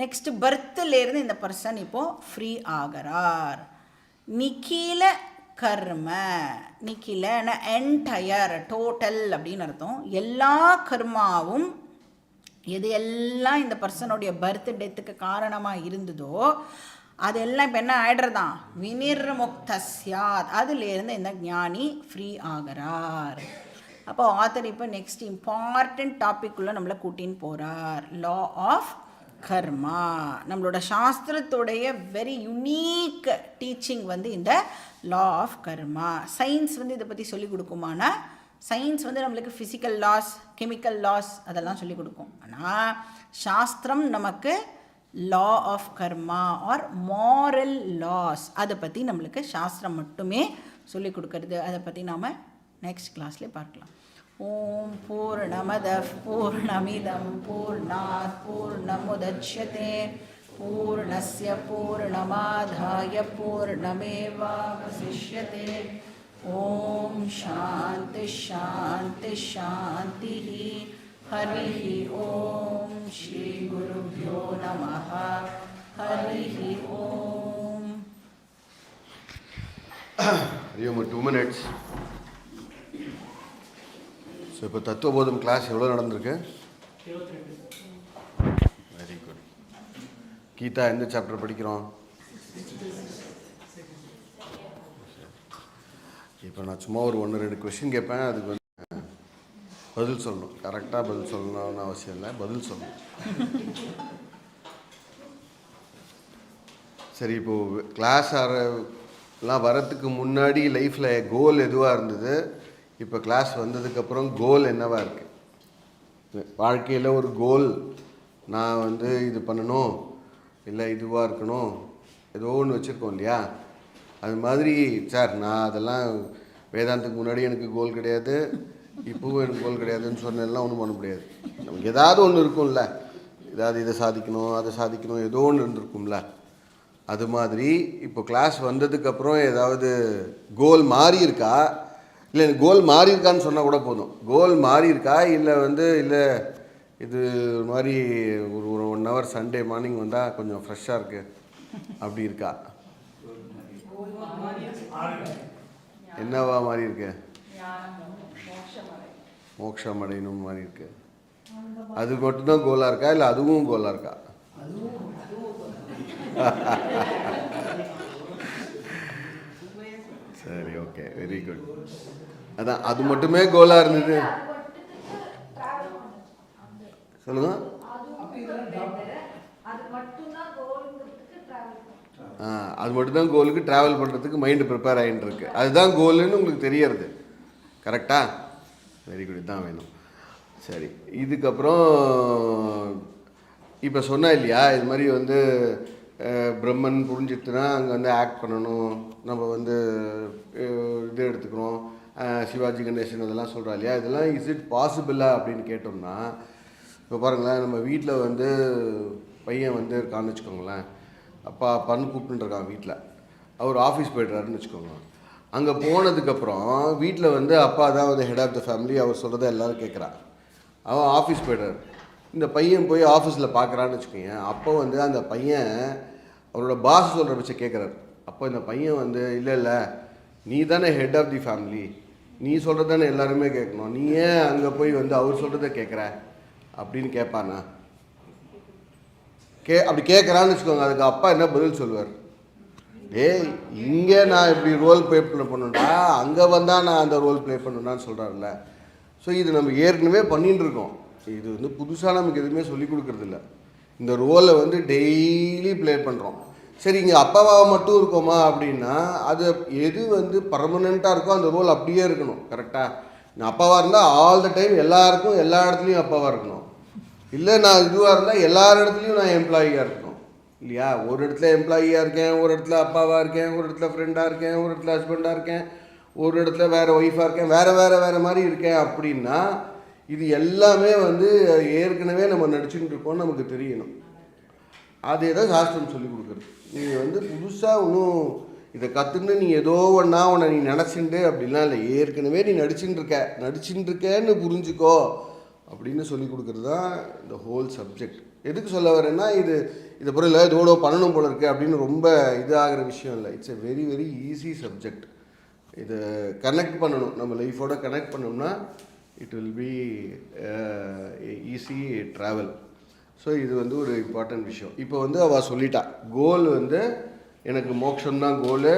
நெக்ஸ்ட் பர்த்லேருந்து இந்த பர்சன் இப்போது ஃப்ரீ ஆகிறார். நிக்கில கர்ம, நிக்கிலன்னா என்டையர், டோட்டல் அப்படின்னு அர்த்தம். எல்லா கர்மாவும் எது எல்லாம் இந்த பர்சனுடைய பர்த் டெத்துக்கு காரணமாக இருந்ததோ அதெல்லாம் இப்போ என்ன ஆயிடுறதான், வினிர்முக்தஸ்யாத், அதுலேருந்து இந்த ஞானி ஃப்ரீ ஆகிறார். அப்போ ஆத்தர் இப்போ நெக்ஸ்ட் இம்பார்ட்டண்ட் டாபிக்குள்ளே நம்மளை கூட்டின்னு போகிறார். லா ஆஃப் கர்மா. நம்மளோட சாஸ்திரத்துடைய வெரி யுனீக் டீச்சிங் வந்து இந்த லா ஆஃப் கர்மா. சயின்ஸ் வந்து இதை பற்றி சொல்லிக் கொடுக்குமானா, சயின்ஸ் வந்து நம்மளுக்கு ஃபிசிக்கல் லாஸ், கெமிக்கல் லாஸ் அதெல்லாம் சொல்லிக் கொடுக்கும். ஆனால் சாஸ்திரம் நமக்கு law of karma or moral laws அதை பற்றி நம்மளுக்கு சாஸ்திரம் மட்டுமே சொல்லிக் கொடுக்கறது. அதை பற்றி நாம் நெக்ஸ்ட் கிளாஸ்லேயே பார்க்கலாம். ஓம் பூர்ணமதః பூர்ணமிதம் பூர்ணாத் பூர்ணமுதச்யதே பூர்ணஸ்ய பூர்ணமாதாய பூர்ணமேவாவசிஷ்யதே. ஓம் சாந்தி சாந்தி சாந்தி. ஹரி ஓம் ஸ்ரீ குருப்யோ நமः. ஹரி ஓம். ஹரியோம். 2 minutes. ஸோ இப்போ தத்துவபோதம் கிளாஸ் எவ்வளோ நடந்திருக்கு? Very good. கீதா எந்த சாப்டர் படிக்கிறோம்? இப்போ நான் சும்மா ஒரு 1-2 கொஷின் கேட்பேன், அதுக்கு வந்து பதில் சொல்லணும். கரெக்டாக பதில் சொல்லணும்னு அவசியம் இல்லை, பதில் சொல்லணும். சரி, இப்போது கிளாஸ் எல்லாம் வரத்துக்கு முன்னாடி லைஃப்பில் கோல் எதுவாக இருந்தது, இப்போ கிளாஸ் வந்ததுக்கப்புறம் கோல் என்னவாக இருக்குது? வாழ்க்கையில் ஒரு கோல், நான் வந்து இது பண்ணணும், இல்லை இதுவாக இருக்கணும், ஏதோ ஒன்று வச்சுருக்கோம் இல்லையா? அது மாதிரி சார், நான் அதெல்லாம் வேதாந்தத்துக்கு முன்னாடி எனக்கு கோல் கிடையாது, இப்போவும் எனக்கு கோல் கிடையாதுன்னு சொன்னதெல்லாம் ஒன்றும் பண்ண முடியாது. நமக்கு ஏதாவது ஒன்று இருக்கும்ல, ஏதாவது இதை சாதிக்கணும் அதை சாதிக்கணும், ஏதோ ஒன்று இருந்திருக்கும்ல. அது மாதிரி இப்போ கிளாஸ் வந்ததுக்கப்புறம் ஏதாவது கோல் மாறி இருக்கா? இல்லை எனக்கு கோல் மாறி இருக்கான்னு சொன்னால் கூட போதும். கோல் மாறி இருக்கா, இல்லை வந்து இல்லை இது ஒரு மாதிரி ஒரு 1 ஹவர் சண்டே மார்னிங் வந்தால் கொஞ்சம் ஃப்ரெஷ்ஷாக இருக்குது அப்படி இருக்கா? என்னவா மாறி இருக்கு? மோட்சம் அடையணும் மாதிரி இருக்கு. அது மட்டும்தான் கோலாக இருக்கா, இல்லை அதுவும் கோலாக இருக்கா? சரி, ஓகே, வெரி குட். அதான் அது மட்டுமே கோலாக இருந்தது. சொல்லுங்க. அது மட்டும்தான் கோலுக்கு ட்ராவல் பண்ணுறதுக்கு மைண்டு ப்ரிப்பேர் ஆகிட்டு இருக்கு. அதுதான் கோலுன்னு உங்களுக்கு தெரியறது. கரெக்டா? வெரி குட், இதுதான் வேணும். சரி, இதுக்கப்புறம் இப்போ சொன்னா இல்லையா, இது மாதிரி வந்து பிரம்மன் புரிஞ்சிட்டுனா அங்கே வந்து ஆக்ட் பண்ணணும், நம்ம வந்து இது எடுத்துக்கிறோம், சிவாஜி கணேசன் அதெல்லாம் சொல்கிறா இல்லையா, இதெல்லாம் இஸ் இட் பாசிபிளா அப்படின்னு கேட்டோம்னா, இப்போ பாருங்களேன், நம்ம வீட்டில் வந்து பையன் வந்து இருக்கான்னு வச்சுக்கோங்களேன், அப்பா அப்பான்னு கூப்பிட்டுருக்கான் வீட்டில், அவர் ஆஃபீஸ் போய்ட்றாருன்னு வச்சுக்கோங்க. அங்கே போனதுக்கப்புறம் வீட்டில் வந்து அப்பா தான் வந்து ஹெட் ஆஃப் த ஃபேமிலி, அவர் சொல்கிறத எல்லோரும் கேட்குறான். அவன் ஆஃபீஸ் போய்ட்றாரு. இந்த பையன் போய் ஆஃபீஸில் பார்க்குறான்னு வச்சுக்கோங்க. அப்போ வந்து அந்த பையன் அவரோட பாஸ் சொல்கிற பட்ச கேட்குறாரு. அப்போ இந்த பையன் வந்து இல்லை நீ தானே ஹெட் ஆஃப் தி ஃபேமிலி, நீ சொல்கிறது தானே எல்லாருமே கேட்கணும், நீ ஏன் அங்கே போய் வந்து அவர் சொல்கிறத கேட்குற அப்படின்னு கேட்பானா? அப்படி கேட்குறான்னு வச்சுக்கோங்க. அதுக்கு அப்பா என்ன பதில் சொல்லுவார்? ஏய், இங்கே நான் இப்படி ரோல் ப்ளே பண்ணுண்டா, அங்கே வந்தால் நான் அந்த ரோல் ப்ளே பண்ணுனான்னு சொல்கிறாருல்ல. ஸோ இது நம்ம ஏற்கனவே பண்ணிட்டு இருக்கோம். இது வந்து புதுசாக நமக்கு எதுவுமே சொல்லிக் கொடுக்குறதில்ல. இந்த ரோலை வந்து டெய்லி ப்ளே பண்ணுறோம். சரி, இங்கே அப்பாவாக மட்டும் இருக்கோமா அப்படின்னா, அது எது வந்து பர்மனெண்ட்டாக இருக்கோ அந்த ரோல் அப்படியே இருக்கணும். கரெக்டாக? நான் அப்பாவாக இருந்தால் ஆல் த டைம் எல்லாருக்கும் எல்லா இடத்துலையும் அப்பாவாக இருக்கணும். இல்லை நான் இதுவாக இருந்தால் எல்லா இடத்துலையும் நான் எம்ப்ளாயியாக இருக்கணும் இல்லையா? ஒரு இடத்துல எம்ப்ளாயியாக இருக்கேன், ஒரு இடத்துல அப்பாவாக இருக்கேன், ஒரு இடத்துல ஃப்ரெண்டாக இருக்கேன், ஒரு இடத்துல ஹஸ்பண்டாக இருக்கேன், ஒரு இடத்துல வேறு ஒய்ஃபாக இருக்கேன், வேறு மாதிரி இருக்கேன். அப்படின்னா இது எல்லாமே வந்து ஏற்கனவே நம்ம நடிச்சுட்டு இருக்கோம்னு நமக்கு தெரியணும். அதே தான் சாஸ்திரம் சொல்லி கொடுக்குறது. நீங்கள் வந்து புதுசாக ஒன்றும் இதை கற்றுன்னு நீ ஏதோ ஒன்றா உன்னை நீ நினச்சிண்டு அப்படிலாம் இல்லை, ஏற்கனவே நீ நடிச்சுட்டு இருக்கேன்னு புரிஞ்சுக்கோ அப்படின்னு சொல்லி கொடுக்குறது தான் இந்த ஹோல் சப்ஜெக்ட். எதுக்கு சொல்ல வரேன்னா, இதை பொருள் இதோட பண்ணணும் போல இருக்குது அப்படின்னு ரொம்ப இதாகிற விஷயம் இல்லை. It's a very very easy subject. இதை கனெக்ட் பண்ணணும், நம்ம லைஃபோட கனெக்ட் பண்ணோம்னா it will be easy travel. So இது வந்து ஒரு இம்பார்ட்டன்ட் விஷயம். இப்போ வந்து அவள் சொல்லிட்டா, கோல் வந்து எனக்கு மோட்சம்தான் கோலு,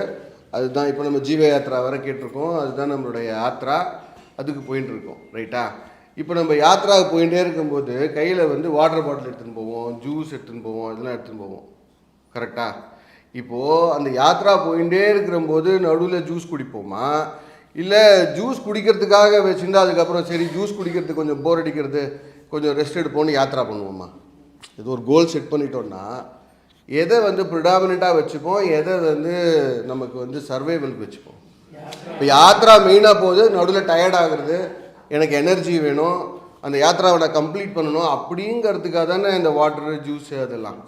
அதுதான். இப்போ நம்ம ஜீவ யாத்ரா வர கேட்டிருக்கோம், அதுதான் நம்மளுடைய யாத்ரா, அதுக்கு போயின்னு இருக்கோம். ரைட்டா? இப்போ நம்ம யாத்ராவுக்கு போயிட்டே இருக்கும்போது கையில் வந்து வாட்டர் பாட்டில் எடுத்துன்னு போவோம், ஜூஸ் எடுத்துன்னு போவோம், இதெல்லாம் எடுத்துன்னு போவோம். கரெக்டாக? இப்போது அந்த யாத்ரா போயிட்டே இருக்கிறம்போது நடுவில் ஜூஸ் குடிப்போமா, இல்லை ஜூஸ் குடிக்கிறதுக்காக வச்சுருந்தா அதுக்கப்புறம் சரி ஜூஸ் குடிக்கிறதுக்கு கொஞ்சம் போர் அடிக்கிறது, கொஞ்சம் ரெஸ்ட் எடுப்போம்னு யாத்ரா பண்ணுவோமா? இது ஒரு கோல் செட் பண்ணிட்டோன்னா எதை வந்து ப்ரிடாமினண்ட்டாக வச்சுப்போம், எதை வந்து நமக்கு வந்து சர்வைவலுக்கு வச்சுப்போம். இப்போ யாத்ரா மெயினாக போகுது, நடுவில் டயர்ட் ஆகுறது, எனக்கு எனர்ஜி வேணும், அந்த யாத்ராவை நான் கம்ப்ளீட் பண்ணணும் அப்படிங்கிறதுக்காக தானே இந்த வாட்டரு ஜூஸு அதெல்லாம்.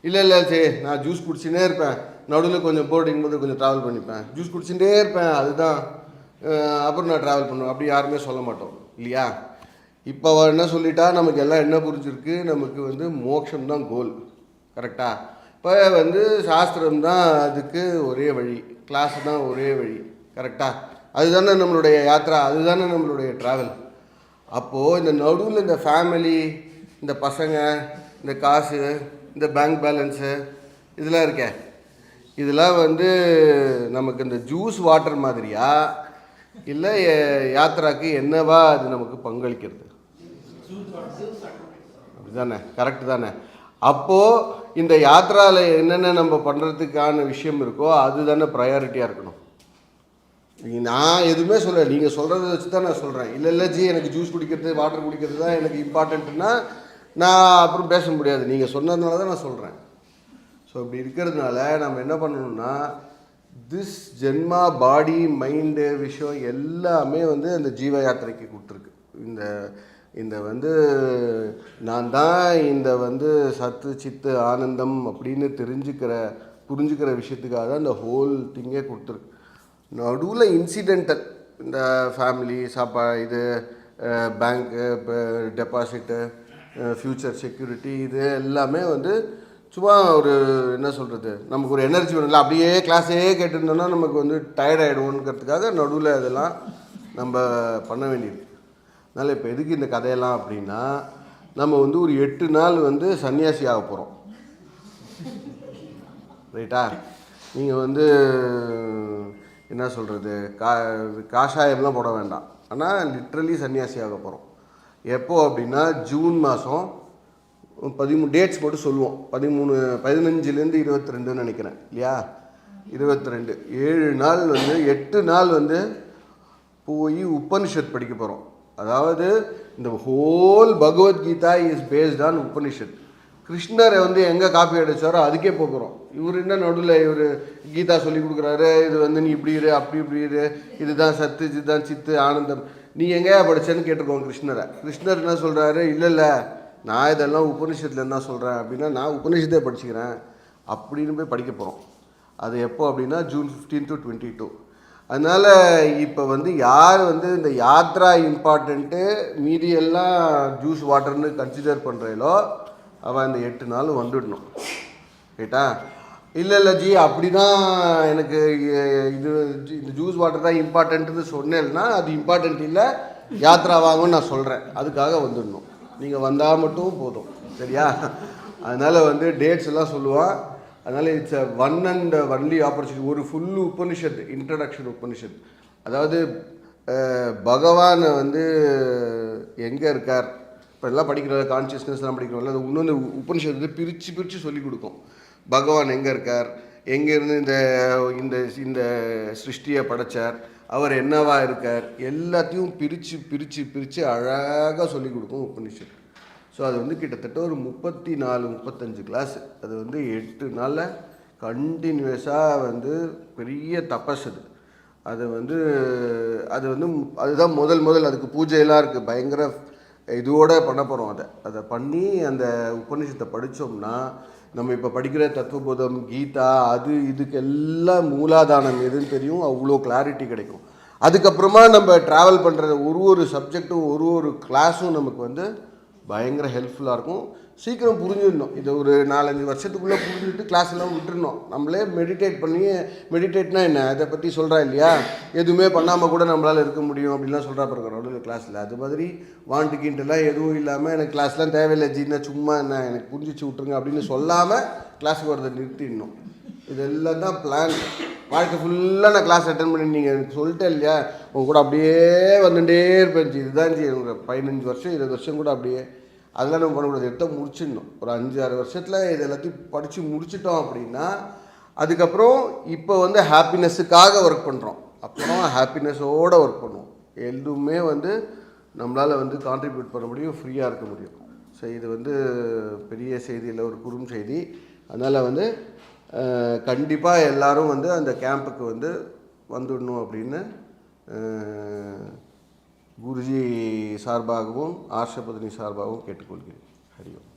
இல்லை சரி நான் ஜூஸ் குடிச்சுட்டே இருப்பேன், நடுவில் கொஞ்சம் போர்டிங் போது கொஞ்சம் ட்ராவல் பண்ணிப்பேன், ஜூஸ் குடிச்சுட்டே இருப்பேன், அதுதான் அப்புறம் நான் ட்ராவல் பண்ணுவேன், அப்படி யாருமே சொல்ல மாட்டோம் இல்லையா? இப்போ என்ன சொல்லிட்டா, நமக்கு எல்லாம் என்ன புரிஞ்சிருக்கு, நமக்கு வந்து மோட்சம் தான் கோல். கரெக்டாக? இப்போ வந்து சாஸ்திரம் தான் அதுக்கு ஒரே வழி, கிளாஸ் தான் ஒரே வழி. கரெக்டாக? அதுதானே நம்மளுடைய யாத்ரா, அதுதானே நம்மளுடைய ட்ராவல். அப்போது இந்த நடுவில் இந்த ஃபேமிலி, இந்த பசங்க, இந்த காசு, இந்த பேங்க் பேலன்ஸு இதெல்லாம் இருக்கே, இதெல்லாம் வந்து நமக்கு இந்த ஜூஸ் வாட்டர் மாதிரியா, இல்லை யாத்திராக்கு என்னவா அது நமக்கு பங்களிக்கிறது? அப்படிதானே? கரெக்டு தானே? அப்போது இந்த யாத்திராவில் என்னென்ன நம்ம பண்ணுறதுக்கான விஷயம் இருக்கோ அது தானே ப்ரையாரிட்டியாக இருக்கணும். நான் எதுவுமே சொல்ல, நீங்கள் சொல்கிறத வச்சு தான் நான் சொல்கிறேன். இல்லை ஜி எனக்கு ஜூஸ் குடிக்கிறது வாட்டர் குடிக்கிறது தான் எனக்கு இம்பார்ட்டண்ட்டுன்னா நான் அப்புறம் பேச முடியாது. நீங்கள் சொன்னதுனால தான் நான் சொல்கிறேன். ஸோ இப்படி இருக்கிறதுனால நம்ம என்ன பண்ணணும்னா திஸ் ஜென்மா பாடி மைண்டு விஷயம் எல்லாமே வந்து அந்த ஜீவ யாத்திரைக்கு கொடுத்துருக்கு. இந்த வந்து நான் தான் இந்த வந்து சத்து சித்து ஆனந்தம் அப்படின்னு புரிஞ்சுக்கிற விஷயத்துக்காக தான் இந்த ஹோல் திங்கே கொடுத்துருக்கு. நடுவில் இன்சிடென்டல் இந்த ஃபேமிலி இது பேங்க்கு டெபாசிட்டு ஃப்யூச்சர் செக்யூரிட்டி இது எல்லாமே வந்து சும்மா ஒரு என்ன சொல்கிறது, நமக்கு ஒரு எனர்ஜி வேணும்ல. அப்படியே கிளாஸே கேட்டுருந்தோன்னா நமக்கு வந்து டயர்ட் ஆகிடுவோங்கிறதுக்காக நடுவில் இதெல்லாம் நம்ம பண்ண வேண்டியிருக்கு. அதனால் இப்போ எதுக்கு இந்த கதையெல்லாம் அப்படின்னா நம்ம வந்து ஒரு 8 நாள் வந்து சன்னியாசி ஆக போகிறோம். ரைட்டா? நீங்கள் வந்து என்ன சொல்கிறது, காஷாயம்லாம் போட வேண்டாம். ஆனால் லிட்ரலி சன்னியாசி ஆக போகிறோம். எப்போ அப்படின்னா ஜூன் மாதம் 13 டேட்ஸ் மட்டும் சொல்லுவோம். 15லேருந்து 22 நினைக்கிறேன் இல்லையா? 22 7 நாள் வந்து 8 நாள் வந்து போய் உபனிஷத் படிக்க போகிறோம். அதாவது இந்த whole Bhagavad Gita is based on Upanishad. கிருஷ்ணரை வந்து எங்கே காப்பி அடித்தாரோ அதுக்கே போகிறோம். இவர் என்ன நடுவில் இவர் கீதா சொல்லி கொடுக்குறாரு, இது வந்து நீ இப்படி இரு அப்படி இப்படி இரு, இதுதான் சத்து இதுதான் சித்து ஆனந்தம், நீ எங்கேயா படித்தேன்னு கேட்டிருக்கோம் கிருஷ்ணரை. கிருஷ்ணர் என்ன சொல்கிறாரு, இல்லை நான் இதெல்லாம் உபனிஷத்தில் என்ன சொல்கிறேன் அப்படின்னா நான் உபனிஷத்தை படிச்சுக்கிறேன் அப்படின்னு போய் படிக்க போகிறோம். அது எப்போ அப்படின்னா ஜூன் 15 to 22. அதனால் இப்போ வந்து யார் வந்து இந்த யாத்ரா இம்பார்ட்டண்ட்டு மீதி எல்லாம் ஜூஸ் வாட்டர்னு கன்சிடர் பண்ணுறீங்களோ அவன் இந்த 8 நாள் வந்துடணும். ரைட்டா? இல்லை ஜி அப்படி தான் எனக்கு இந்த ஜூஸ் வாட்டர் தான் இம்பார்ட்டண்ட்டுன்னு சொன்னேன்னா அது இம்பார்ட்டண்ட் இல்லை, யாத்ரா வாங்கன்னு நான் சொல்கிறேன். அதுக்காக வந்துடணும். நீங்கள் வந்தால் மட்டும் போதும். சரியா? அதனால் வந்து டேட்ஸ் எல்லாம் சொல்லுவான். அதனால் it's a one and only opportunity. ஒரு ஃபுல்லு உபனிஷத் இன்ட்ரடக்ஷன் உபனிஷத். அதாவது பகவானை வந்து எங்கே இருக்கார் இப்போ எல்லாம் படிக்கிற கான்சியஸ்னஸ்லாம் படிக்கிறோம்ல, அது இன்னொன்று உபனிஷத் வந்து பிரித்து சொல்லி கொடுக்கும். பகவான் எங்கே இருக்கார், எங்கேருந்து இந்த சிருஷ்டியை படைச்சார், அவர் என்னவா இருக்கார், எல்லாத்தையும் பிரித்து அழகாக சொல்லி கொடுக்கும் உபனிஷத். ஸோ அது வந்து கிட்டத்தட்ட ஒரு 34-35 கிளாஸ். அது வந்து 8 நாளில் கண்டினியூஸாக வந்து பெரிய தபஸ். அது வந்து அதுதான் முதல் அதுக்கு பூஜையெல்லாம் இருக்குது. பயங்கர இதோடு பண்ண போகிறோம். அதை பண்ணி அந்த உபநிஷத்தை படித்தோம்னா நம்ம இப்போ படிக்கிற தத்துவபோதம் கீதா இதுக்கு எல்லாம் மூலாதானம் எதுன்னு தெரியும். அவ்வளோ கிளாரிட்டி கிடைக்கும். அதுக்கப்புறமா நம்ம ட்ராவல் பண்ணுற ஒரு சப்ஜெக்டும் ஒரு கிளாஸும் நமக்கு வந்து பயங்கர ஹெல்ப்ஃபுல்லாக இருக்கும். சீக்கிரம் புரிஞ்சிடணும். இதை ஒரு 4-5 வருஷத்துக்குள்ளே புரிஞ்சுட்டு கிளாஸ் எல்லாம் விட்டுருணும். நம்மளே மெடிடேட்னா என்ன அதை பற்றி சொல்கிறா இல்லையா, எதுவுமே பண்ணாமல் கூட நம்மளால் இருக்க முடியும் அப்படின்லாம் சொல்கிறா பிறகு நடுவில் கிளாஸில். அது மாதிரி வாண்டுக்கின்ட்டுலாம் எதுவும் இல்லாமல் எனக்கு கிளாஸ்லாம் தேவையில்லை ஜீனா சும்மா என்ன எனக்கு புரிஞ்சிச்சு விட்ருங்க அப்படின்னு சொல்லாமல் கிளாஸுக்கு வரதை நிறுத்திடணும். இதெல்லாம் தான் பிளான். வாழ்க்கை ஃபுல்லாக நான் கிளாஸ் அட்டன் பண்ணி நீங்கள் எனக்கு சொல்லிட்டேன் இல்லையா, உங்க கூட அப்படியே வந்துட்டே இருப்பேன். இதுதான் ஜி 15 வருஷம் 20 வருஷம் கூட அப்படியே அதெல்லாம் நம்ம பண்ணக்கூடாது. எடுத்த முடிச்சிடணும். ஒரு 5-6 வருஷத்தில் இது எல்லாத்தையும் படித்து முடிச்சிட்டோம் அப்படின்னா அதுக்கப்புறம் இப்போ வந்து ஹாப்பினஸுக்காக ஒர்க் பண்ணுறோம். அப்புறம் ஹாப்பினஸோடு ஒர்க் பண்ணுவோம். எதுவுமே வந்து நம்மளால் வந்து கான்ட்ரிபியூட் பண்ண முடியும், ஃப்ரீயாக இருக்க முடியும். ஸோ இது வந்து பெரிய செய்தியில் ஒரு குறும் செய்தி. அதனால் வந்து கண்டிப்பாக எல்லோரும் வந்து அந்த கேம்புக்கு வந்து வந்துடணும் அப்படின்னு குருஜி சார்பாகவும் ஆர்ஷபதினி சார்பாகவும் கேட்டுக்கொள்கிறேன். ஹரி ஓம்.